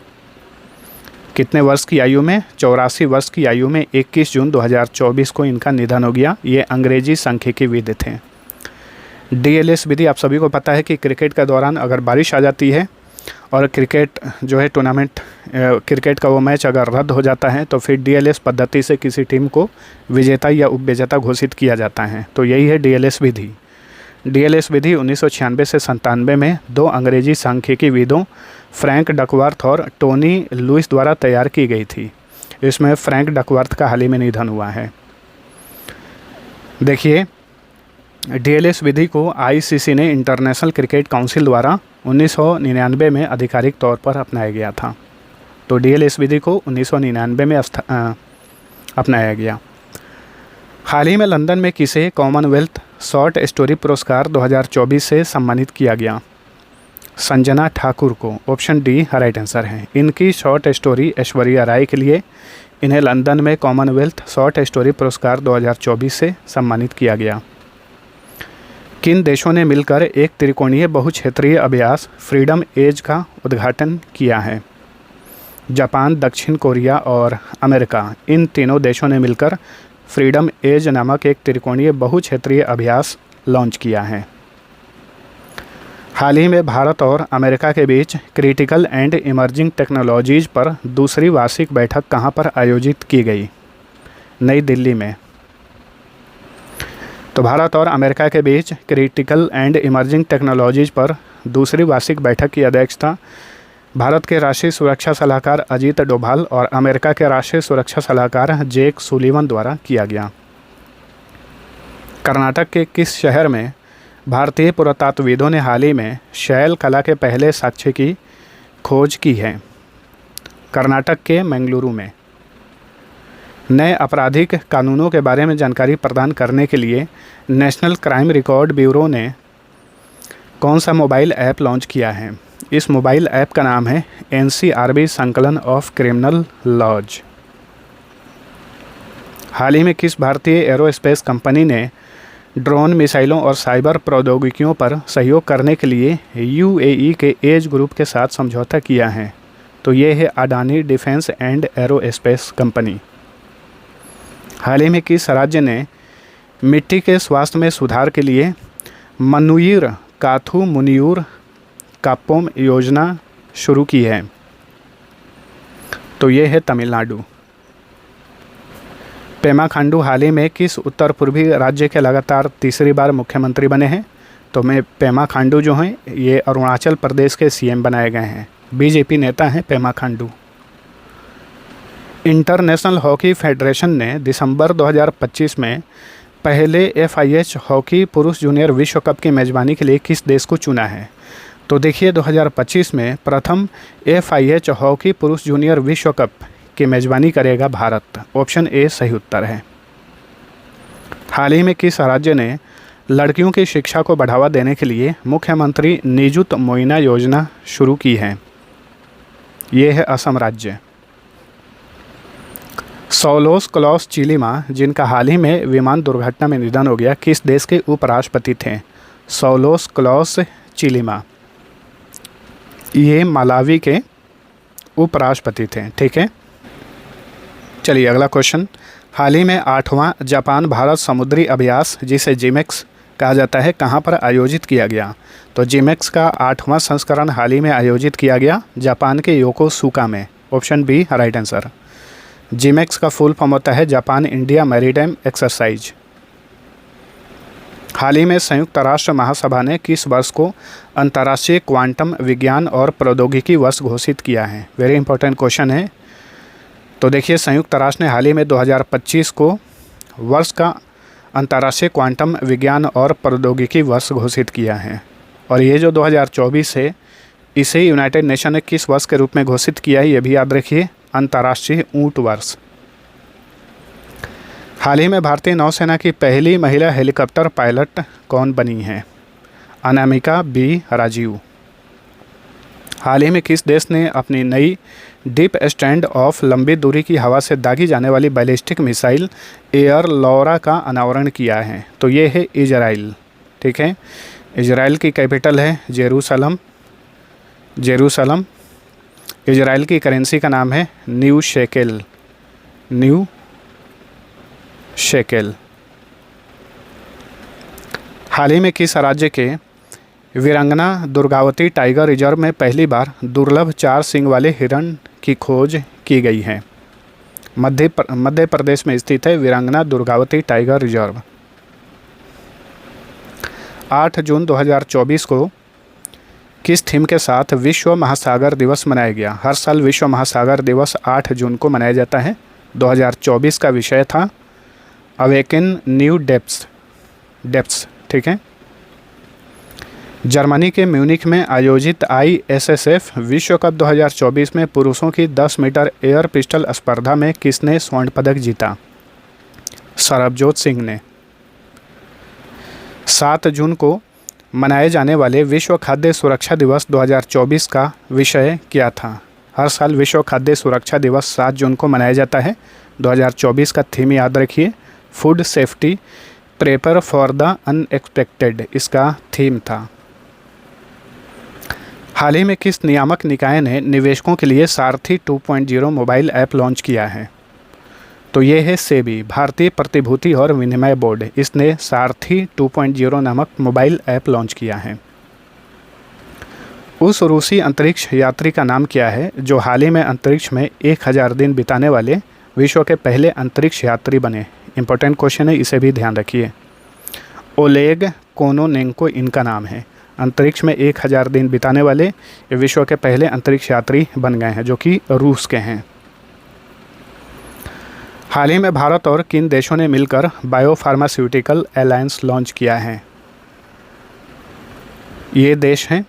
कितने वर्ष की आयु में? 84 वर्ष की आयु में 21 जून 2024 को इनका निधन हो गया। ये अंग्रेजी सांख्यिकीविद थे। डीएलएस विधि आप सभी को पता है कि क्रिकेट के दौरान अगर बारिश आ जाती है और क्रिकेट जो है टूर्नामेंट क्रिकेट का वो मैच अगर रद्द हो जाता है तो फिर डीएलएस पद्धति से किसी टीम को विजेता या उपविजेता घोषित किया जाता है। तो यही है डीएलएस विधि। डीएलएस विधि 1996 से 97 में दो अंग्रेजी सांख्यिकीविदों फ्रैंक डकवर्थ और टोनी लुईस द्वारा तैयार की गई थी। इसमें फ्रैंक डकवर्थ का हाल ही में निधन हुआ है। देखिए, डीएलएस विधि को आईसीसी ने इंटरनेशनल क्रिकेट काउंसिल द्वारा 1999 में आधिकारिक तौर पर अपनाया गया था। तो डीएलएस विधि को 1999 में अपनाया गया। हाल ही में लंदन में किसे कॉमनवेल्थ शॉर्ट स्टोरी पुरस्कार 2024 से सम्मानित किया गया? संजना ठाकुर को। ऑप्शन डी राइट आंसर है। इनकी शॉर्ट स्टोरी ऐश्वर्या राय के लिए इन्हें लंदन में कॉमनवेल्थ शॉर्ट स्टोरी पुरस्कार 2024 से सम्मानित किया गया। किन देशों ने मिलकर एक त्रिकोणीय बहुक्षेत्रीय अभ्यास फ्रीडम एज का उद्घाटन किया है? जापान, दक्षिण कोरिया और अमेरिका। इन तीनों देशों ने मिलकर फ्रीडम एज नामक एक त्रिकोणीय बहुक्षेत्रीय अभ्यास लॉन्च किया है। हाल ही में भारत और अमेरिका के बीच क्रिटिकल एंड इमर्जिंग टेक्नोलॉजीज़ पर दूसरी वार्षिक बैठक कहां पर आयोजित की गई? नई दिल्ली में। तो भारत और अमेरिका के बीच क्रिटिकल एंड इमर्जिंग टेक्नोलॉजीज़ पर दूसरी वार्षिक बैठक की अध्यक्षता भारत के राष्ट्रीय सुरक्षा सलाहकार अजीत डोभाल और अमेरिका के राष्ट्रीय सुरक्षा सलाहकार जेक सुलिवन द्वारा किया गया। कर्नाटक के किस शहर में भारतीय पुरातत्वविदों ने हाल ही में शैल कला के पहले साक्ष्य की खोज की है? कर्नाटक के मंगलुरु में। नए आपराधिक कानूनों के बारे में जानकारी प्रदान करने के लिए नेशनल क्राइम रिकॉर्ड ब्यूरो ने कौन सा मोबाइल ऐप लॉन्च किया है? इस मोबाइल ऐप का नाम है NCRB संकलन ऑफ क्रिमिनल लॉज। हाल ही में किस भारतीय एरोस्पेस कंपनी ने ड्रोन, मिसाइलों और साइबर प्रौद्योगिकियों पर सहयोग करने के लिए UAE के एज ग्रुप के साथ समझौता किया है? तो ये है Adani defence and aerospace company. हाल ही में किस राज्य ने मिट्टी के स्वास्थ्य में सुधार के लिए मनुयिर काथू मुनियूर कापोम योजना शुरू की है? तो ये है तमिलनाडु। पेमा खांडू हाल ही में किस उत्तर पूर्वी राज्य के लगातार तीसरी बार मुख्यमंत्री बने हैं? तो पेमा खांडू जो हैं ये अरुणाचल प्रदेश के CM बनाए गए हैं। BJP नेता हैं Pema Khandu. International hockey federation ने दिसंबर 2025 में पहले FIH हॉकी पुरुष जूनियर विश्व कप की मेज़बानी के लिए किस देश को चुना है? तो देखिए, 2025 में प्रथम FIH हॉकी पुरुष जूनियर विश्व कप की मेज़बानी करेगा भारत। ऑप्शन ए सही उत्तर है। हाल ही में किस राज्य ने लड़कियों की शिक्षा को बढ़ावा देने के लिए मुख्यमंत्री निजुत मोइना योजना शुरू की है? ये है असम राज्य। सौलोस क्लॉस चिलिमा, जिनका हाल ही में विमान दुर्घटना में निधन हो गया, किस देश के उपराष्ट्रपति थे? सौलोस क्लॉस चिलिमा ये मालावी के उपराष्ट्रपति थे। ठीक है, चलिए अगला क्वेश्चन। हाल ही में 8वां जापान भारत समुद्री अभ्यास, जिसे जिमेक्स कहा जाता है, कहाँ पर आयोजित किया गया? तो जिमेक्स का 8वां संस्करण हाल ही में आयोजित किया गया जापान के योकोसुका में। Option B right answer. JIMEX का फुल फॉर्म होता है जापान इंडिया मैरीटाइम एक्सरसाइज। हाल ही में संयुक्त राष्ट्र महासभा ने किस वर्ष को अंतर्राष्ट्रीय क्वांटम विज्ञान और प्रौद्योगिकी वर्ष घोषित किया है? वेरी इंपॉर्टेंट क्वेश्चन है। तो देखिए, संयुक्त राष्ट्र ने हाल ही में 2025 को वर्ष का अंतर्राष्ट्रीय क्वांटम विज्ञान और प्रौद्योगिकी वर्ष घोषित किया है। और ये जो 2024 है, इसे यूनाइटेड नेशन ने किस वर्ष के रूप में घोषित किया है, ये भी याद रखिए, अंतर्राष्ट्रीय ऊंट वर्ष। हाल ही में भारतीय नौसेना की पहली महिला हेलीकॉप्टर पायलट कौन बनी है? अनामिका बी राजीव। हाल ही में किस देश ने अपनी नई डीप स्टैंड ऑफ लंबी दूरी की हवा से दागी जाने वाली बैलिस्टिक मिसाइल एयर लौरा का अनावरण किया है? तो ये है इजराइल। ठीक है, इजराइल की कैपिटल है जेरूसलम। इजराइल की करेंसी का नाम है न्यू शेकेल। हाल ही में किस राज्य के वीरांगना दुर्गावती टाइगर रिजर्व में पहली बार दुर्लभ 4 सींग वाले हिरण की खोज की गई है? मध्य प्रदेश में स्थित है वीरांगना दुर्गावती टाइगर रिजर्व। 8 जून 2024 को किस थीम के साथ विश्व महासागर दिवस मनाया गया? हर साल विश्व महासागर दिवस 8 जून को मनाया जाता है। 2024 का विषय था अवेकन न्यू डेप्थ्स। ठीक है। जर्मनी के म्यूनिख में आयोजित ISSF विश्व कप 2024 में पुरुषों की 10 मीटर एयर पिस्टल स्पर्धा में किसने स्वर्ण पदक जीता? सरबजोत सिंह ने। 7 जून को मनाए जाने वाले विश्व खाद्य सुरक्षा दिवस 2024 का विषय क्या था? हर साल विश्व खाद्य सुरक्षा दिवस 7 जून को मनाया जाता है। 2024 का थीम याद रखिए, food safety prefer for the unexpected इसका थीम था। हाल ही में किस नियामक निकाय ने निवेशकों के लिए सारथी 2.0 मोबाइल ऐप लॉन्च किया है? तो ये है सेबी, भारतीय प्रतिभूति और विनिमय बोर्ड। इसने सारथी 2.0 नामक मोबाइल ऐप लॉन्च किया है। उस रूसी अंतरिक्ष यात्री का नाम क्या है जो हाल ही में अंतरिक्ष में 1000 दिन बिताने वाले विश्व के पहले अंतरिक्ष यात्री बने? इंपॉर्टेंट क्वेश्चन है, इसे भी ध्यान रखिए। ओलेग कोनोनेंको इनका नाम है। अंतरिक्ष में 1000 दिन बिताने वाले ये विश्व के पहले अंतरिक्ष यात्री बन गए हैं, जो कि रूस के हैं। हाल ही में भारत और किन देशों ने मिलकर बायोफार्मास्यूटिकल अलायंस लॉन्च किया है? ये देश हैं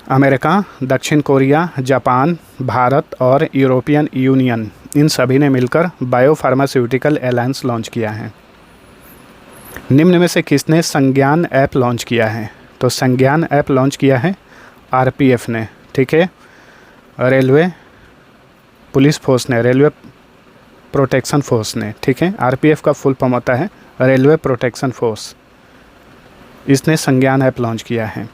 अमेरिका, दक्षिण कोरिया, जापान, भारत और यूरोपियन यूनियन। इन सभी ने मिलकर बायोफार्मास्यूटिकल अलायंस लॉन्च किया है। निम्न में से किसने संज्ञान ऐप लॉन्च किया है? तो संज्ञान ऐप लॉन्च किया है RPF ने। ठीक है, रेलवे पुलिस फोर्स ने, रेलवे प्रोटेक्शन फोर्स ने। ठीक है, RPF का फुल फॉर्म होता है रेलवे प्रोटेक्शन फोर्स। इसने संज्ञान ऐप लॉन्च किया है।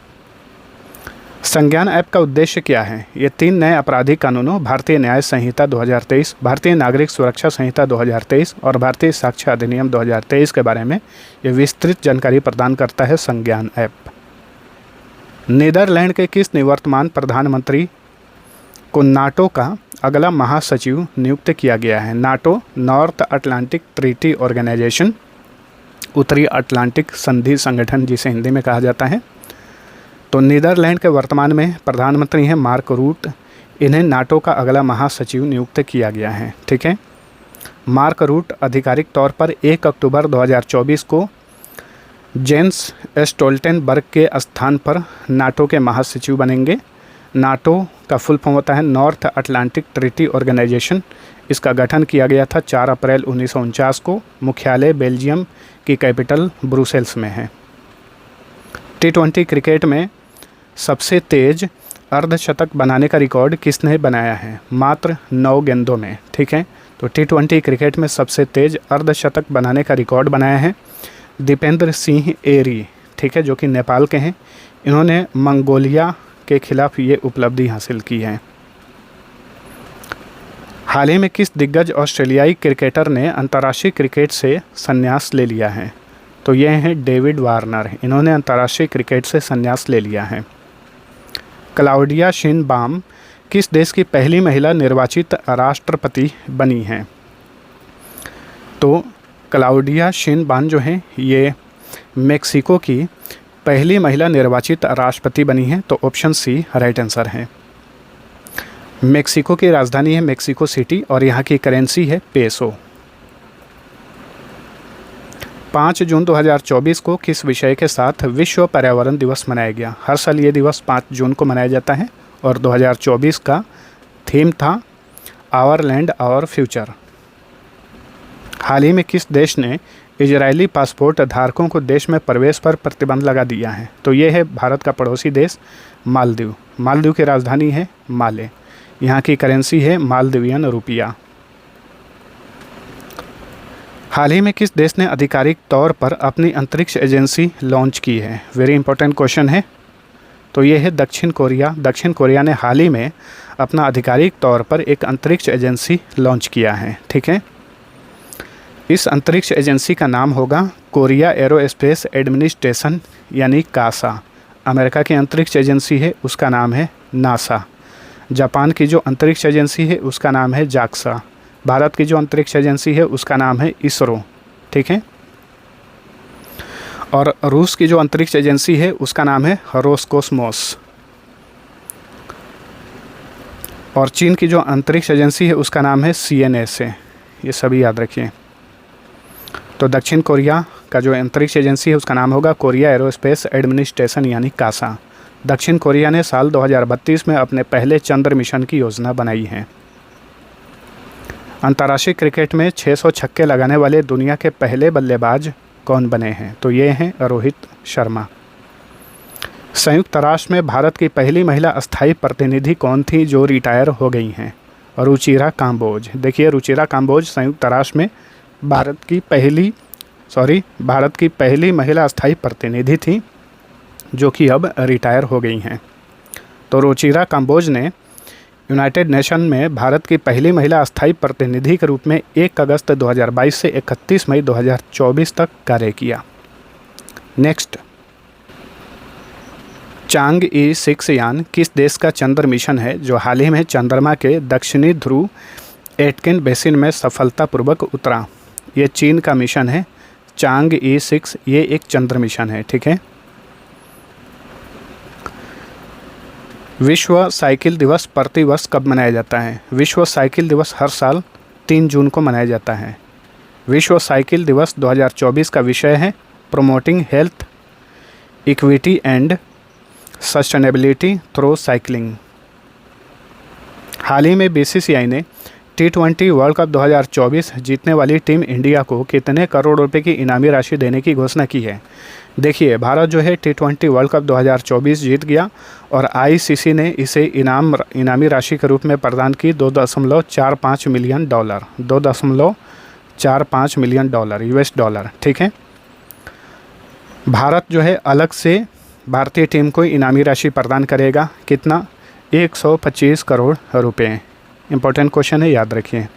संज्ञान ऐप का उद्देश्य क्या है? ये 3 नए आपराधिक कानूनों भारतीय न्याय संहिता 2023, भारतीय नागरिक सुरक्षा संहिता 2023 और भारतीय साक्ष्य अधिनियम 2023 के बारे में ये विस्तृत जानकारी प्रदान करता है संज्ञान ऐप। नीदरलैंड के किस निवर्तमान प्रधानमंत्री को नाटो का अगला महासचिव नियुक्त किया गया है? NATO North Atlantic Treaty Organization, उत्तरी अटलांटिक संधि संगठन जिसे हिंदी में कहा जाता है। तो नीदरलैंड के वर्तमान में प्रधानमंत्री हैं मार्क रूट। इन्हें नाटो का अगला महासचिव नियुक्त किया गया है। ठीक है, मार्क रूट आधिकारिक तौर पर 1 अक्टूबर 2024 को जेंस स्टोल्टेनबर्ग के स्थान पर नाटो के महासचिव बनेंगे। नाटो का फुल फॉर्म होता है नॉर्थ अटलांटिक ट्रीटी ऑर्गेनाइजेशन। इसका गठन किया गया था 4 अप्रैल 1949 को। मुख्यालय बेल्जियम की कैपिटल ब्रुसेल्स में है। T20 क्रिकेट में सबसे तेज अर्धशतक बनाने का रिकॉर्ड किसने बनाया है? मात्र 9 गेंदों में। ठीक है, तो T20 क्रिकेट में सबसे तेज अर्धशतक बनाने का रिकॉर्ड बनाया है दीपेंद्र सिंह एरी। ठीक है, जो कि नेपाल के हैं। इन्होंने मंगोलिया के खिलाफ ये उपलब्धि हासिल की है। हाल ही में किस दिग्गज ऑस्ट्रेलियाई क्रिकेटर ने अंतर्राष्ट्रीय क्रिकेट से संन्यास ले लिया है? तो ये हैं डेविड वार्नर। इन्होंने अंतर्राष्ट्रीय क्रिकेट से संन्यास ले लिया है। क्लाउडिया शिनबाम किस देश की पहली महिला निर्वाचित राष्ट्रपति बनी हैं? तो क्लाउडिया शिनबाम जो हैं ये मेक्सिको की पहली महिला निर्वाचित राष्ट्रपति बनी हैं। तो ऑप्शन सी राइट आंसर है। मेक्सिको की राजधानी है मेक्सिको सिटी और यहाँ की करेंसी है पेसो। 5 जून 2024 को किस विषय के साथ विश्व पर्यावरण दिवस मनाया गया? हर साल ये दिवस 5 जून को मनाया जाता है और 2024 का थीम था आवर लैंड आवर फ्यूचर। हाल ही में किस देश ने इजरायली पासपोर्ट धारकों को देश में प्रवेश पर प्रतिबंध लगा दिया है? तो ये है भारत का पड़ोसी देश मालदीव। मालदीव की राजधानी है माले। यहाँ की करेंसी है मालदीवियन रुपया। हाल ही में किस देश ने आधिकारिक तौर पर अपनी अंतरिक्ष एजेंसी लॉन्च की है? वेरी इंपॉर्टेंट क्वेश्चन है। तो ये है दक्षिण कोरिया। दक्षिण कोरिया ने हाल ही में अपना आधिकारिक तौर पर एक अंतरिक्ष एजेंसी लॉन्च किया है। ठीक है, इस अंतरिक्ष एजेंसी का नाम होगा कोरिया एरोस्पेस एडमिनिस्ट्रेशन यानी कासा। अमेरिका की अंतरिक्ष एजेंसी है उसका नाम है नासा। जापान की जो अंतरिक्ष एजेंसी है उसका नाम है जाक्सा। भारत की जो अंतरिक्ष एजेंसी है उसका नाम है इसरो। ठीक है, और रूस की जो अंतरिक्ष एजेंसी है उसका नाम है रोसकोस्मोस। और चीन की जो अंतरिक्ष एजेंसी है उसका नाम है CNSA। ये सभी याद रखिए। तो दक्षिण कोरिया का जो अंतरिक्ष एजेंसी है उसका नाम होगा कोरिया एरोस्पेस एडमिनिस्ट्रेशन यानी कासा। दक्षिण कोरिया ने साल 2032 में अपने पहले चंद्र मिशन की योजना बनाई है। अंतर्राष्ट्रीय क्रिकेट में 600 छक्के लगाने वाले दुनिया के पहले बल्लेबाज कौन बने हैं? तो ये हैं रोहित शर्मा। संयुक्त राष्ट्र में भारत की पहली महिला अस्थायी प्रतिनिधि कौन थी जो रिटायर हो गई हैं? रुचिरा काम्बोज। देखिए, रुचिरा काम्बोज संयुक्त राष्ट्र में भारत की पहली महिला अस्थायी प्रतिनिधि थी जो कि अब रिटायर हो गई हैं। तो रुचिरा काम्बोज ने यूनाइटेड नेशन में भारत की पहली महिला अस्थायी प्रतिनिधि के रूप में 1 अगस्त 2022 से 31 मई 2024 तक कार्य किया। नेक्स्ट, चांगई 6 यान किस देश का चंद्र मिशन है जो हाल ही में चंद्रमा के दक्षिणी ध्रुव एटकिन बेसिन में सफलतापूर्वक उतरा? ये चीन का मिशन है चांगई 6। ये एक चंद्र मिशन है। ठीक है, विश्व साइकिल दिवस प्रतिवर्ष कब मनाया जाता है? विश्व साइकिल दिवस हर साल 3 जून को मनाया जाता है। विश्व साइकिल दिवस 2024 का विषय है promoting health equity and sustainability through cycling. हाल ही में BCCI ने T20 वर्ल्ड कप 2024 जीतने वाली टीम इंडिया को कितने करोड़ रुपए की इनामी राशि देने की घोषणा की है? देखिए, भारत जो है T20 वर्ल्ड कप 2024 जीत गया और ICC ने इसे इनामी राशि के रूप में प्रदान की $2.45 मिलियन। $2.45 million US। ठीक है, भारत जो है अलग से भारतीय टीम को इनामी राशि प्रदान करेगा। कितना? 125 करोड़ रुपए। इम्पोर्टेंट क्वेश्चन है, याद रखिए।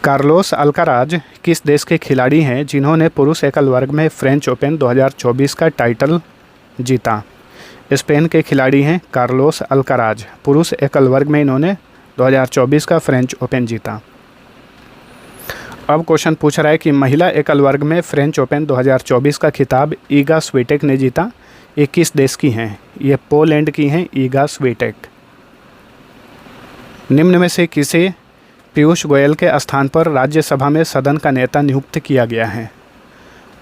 कार्लोस अल्काराज किस देश के खिलाड़ी हैं जिन्होंने पुरुष एकल वर्ग में फ्रेंच ओपन 2024 का टाइटल जीता? स्पेन के खिलाड़ी हैं कार्लोस अल्काराज। पुरुष एकल वर्ग में इन्होंने 2024 का फ्रेंच ओपन जीता। अब क्वेश्चन पूछ रहा है कि महिला एकल वर्ग में फ्रेंच ओपन 2024 का खिताब ईगा स्वीटेक ने जीता। ये किस देश की हैं? ये पोलैंड की हैं ईगा स्वीटेक। निम्न में से किसे पीयूष गोयल के स्थान पर राज्यसभा में सदन का नेता नियुक्त किया गया है?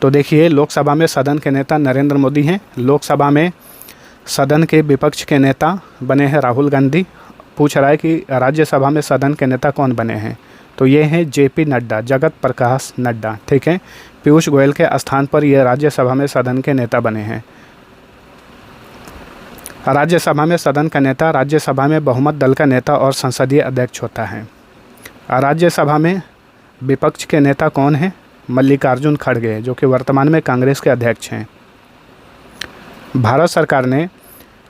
तो देखिए, लोकसभा में सदन के नेता नरेंद्र मोदी हैं। लोकसभा में सदन के विपक्ष के नेता बने हैं राहुल गांधी। पूछ रहा है कि राज्यसभा में सदन के नेता कौन बने हैं? तो ये हैं JP नड्डा, जगत प्रकाश नड्डा। ठीक है, पीयूष गोयल के स्थान पर ये राज्यसभा में सदन के नेता बने हैं। राज्यसभा में सदन का नेता राज्यसभा में बहुमत दल का नेता और संसदीय अध्यक्ष होता है। राज्यसभा में विपक्ष के नेता कौन हैं? मल्लिकार्जुन खड़गे, जो कि वर्तमान में कांग्रेस के अध्यक्ष हैं। भारत सरकार ने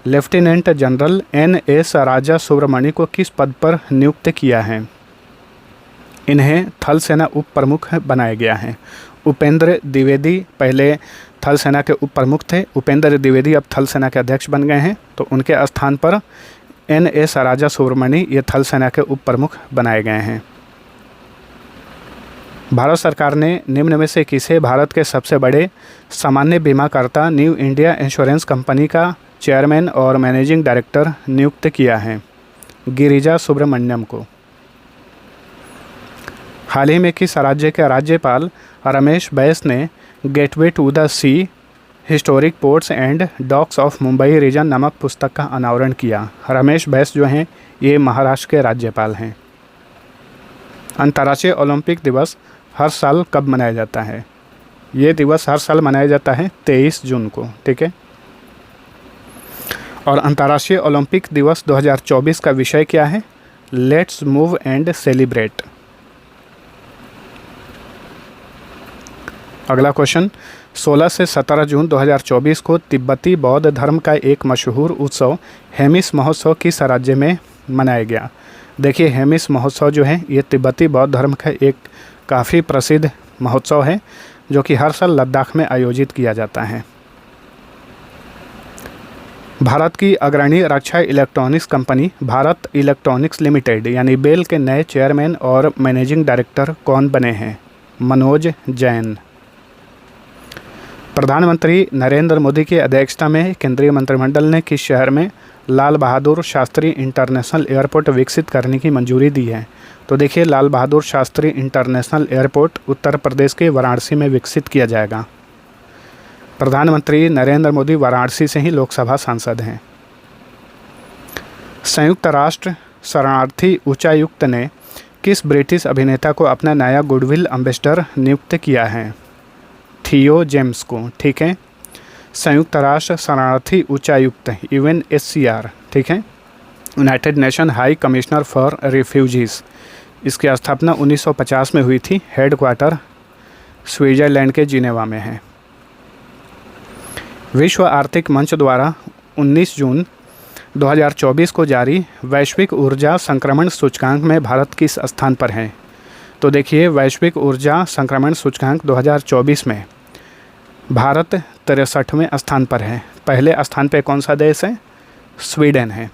लेफ्टिनेंट जनरल NS राजा सुब्रमण्य को किस पद पर नियुक्त किया है? इन्हें थल सेना उप प्रमुख बनाया गया है। उपेंद्र द्विवेदी पहले थल सेना के उप प्रमुख थे। उपेंद्र द्विवेदी अब थल सेना के अध्यक्ष बन गए हैं, तो उनके स्थान पर NS राजा सुब्रमण्य ये थल सेना के उप प्रमुख बनाए गए हैं। भारत सरकार ने निम्न में से किसे भारत के सबसे बड़े सामान्य बीमाकर्ता न्यू इंडिया इंश्योरेंस कंपनी का चेयरमैन और मैनेजिंग डायरेक्टर नियुक्त किया है? गिरिजा सुब्रमण्यम को। हाल ही में किस राज्य के राज्यपाल रमेश बैस ने gateway to the sea historic ports and docks of Mumbai region नामक पुस्तक का अनावरण किया? रमेश बैस जो हैं ये महाराष्ट्र के राज्यपाल हैं। अंतर्राष्ट्रीय ओलंपिक दिवस हर साल कब मनाया जाता है? ये दिवस हर साल मनाया जाता है 23 जून को, ठीक है। और अंतर्राष्ट्रीय ओलंपिक दिवस 2024 का विषय क्या है? Let's move and celebrate. अगला क्वेश्चन, 16 से 17 जून 2024 को तिब्बती बौद्ध धर्म का एक मशहूर उत्सव हेमिस महोत्सव किस राज्य में मनाया गया? देखिए, हेमिस महोत्सव जो है ये तिब्बती बौद्ध धर्म का एक काफ़ी प्रसिद्ध महोत्सव है जो कि हर साल लद्दाख में आयोजित किया जाता है। भारत की अग्रणी रक्षा electronics company Bharat electronics limited यानी बेल के नए चेयरमैन और मैनेजिंग डायरेक्टर कौन बने हैं? मनोज जैन। प्रधानमंत्री नरेंद्र मोदी की अध्यक्षता में केंद्रीय मंत्रिमंडल ने किस शहर में लाल बहादुर शास्त्री इंटरनेशनल एयरपोर्ट विकसित करने की मंजूरी दी है? तो देखिए, लाल बहादुर शास्त्री इंटरनेशनल एयरपोर्ट उत्तर प्रदेश के वाराणसी में विकसित किया जाएगा। प्रधानमंत्री नरेंद्र मोदी वाराणसी से ही लोकसभा सांसद हैं। संयुक्त राष्ट्र शरणार्थी उच्चायुक्त ने किस ब्रिटिश अभिनेता को अपना नया गुडविल एम्बेसडर नियुक्त किया है? थियो जेम्स को, ठीक है। संयुक्त राष्ट्र शरणार्थी उच्चायुक्त UNHCR, ठीक है, United nation high commissioner for refugees, इसकी स्थापना 1950 में हुई थी। हेडक्वार्टर स्विट्ज़रलैंड के जिनेवा में है। विश्व आर्थिक मंच द्वारा 19 जून 2024 को जारी वैश्विक ऊर्जा संक्रमण सूचकांक में भारत किस स्थान पर है? तो देखिए, वैश्विक ऊर्जा संक्रमण सूचकांक 2024 में भारत 63वें स्थान पर है। पहले स्थान पे कौन सा देश है? स्वीडन है।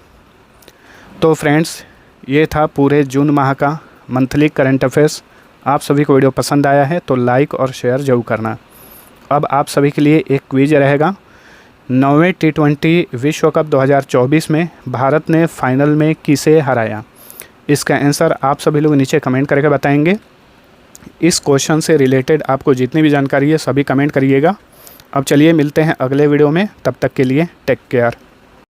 तो फ्रेंड्स, ये था पूरे जून माह का मंथली करंट अफेयर्स। आप सभी को वीडियो पसंद आया है तो लाइक और शेयर जरूर करना। अब आप सभी के लिए एक क्विज रहेगा। 9वें T20 विश्व कप 2024 में भारत ने फाइनल में किसे हराया? इसका आंसर आप सभी लोग नीचे कमेंट करके बताएंगे। इस क्वेश्चन से रिलेटेड आपको जितनी भी जानकारी है सभी कमेंट करिएगा। अब चलिए मिलते हैं अगले वीडियो में, तब तक के लिए टेक केयर।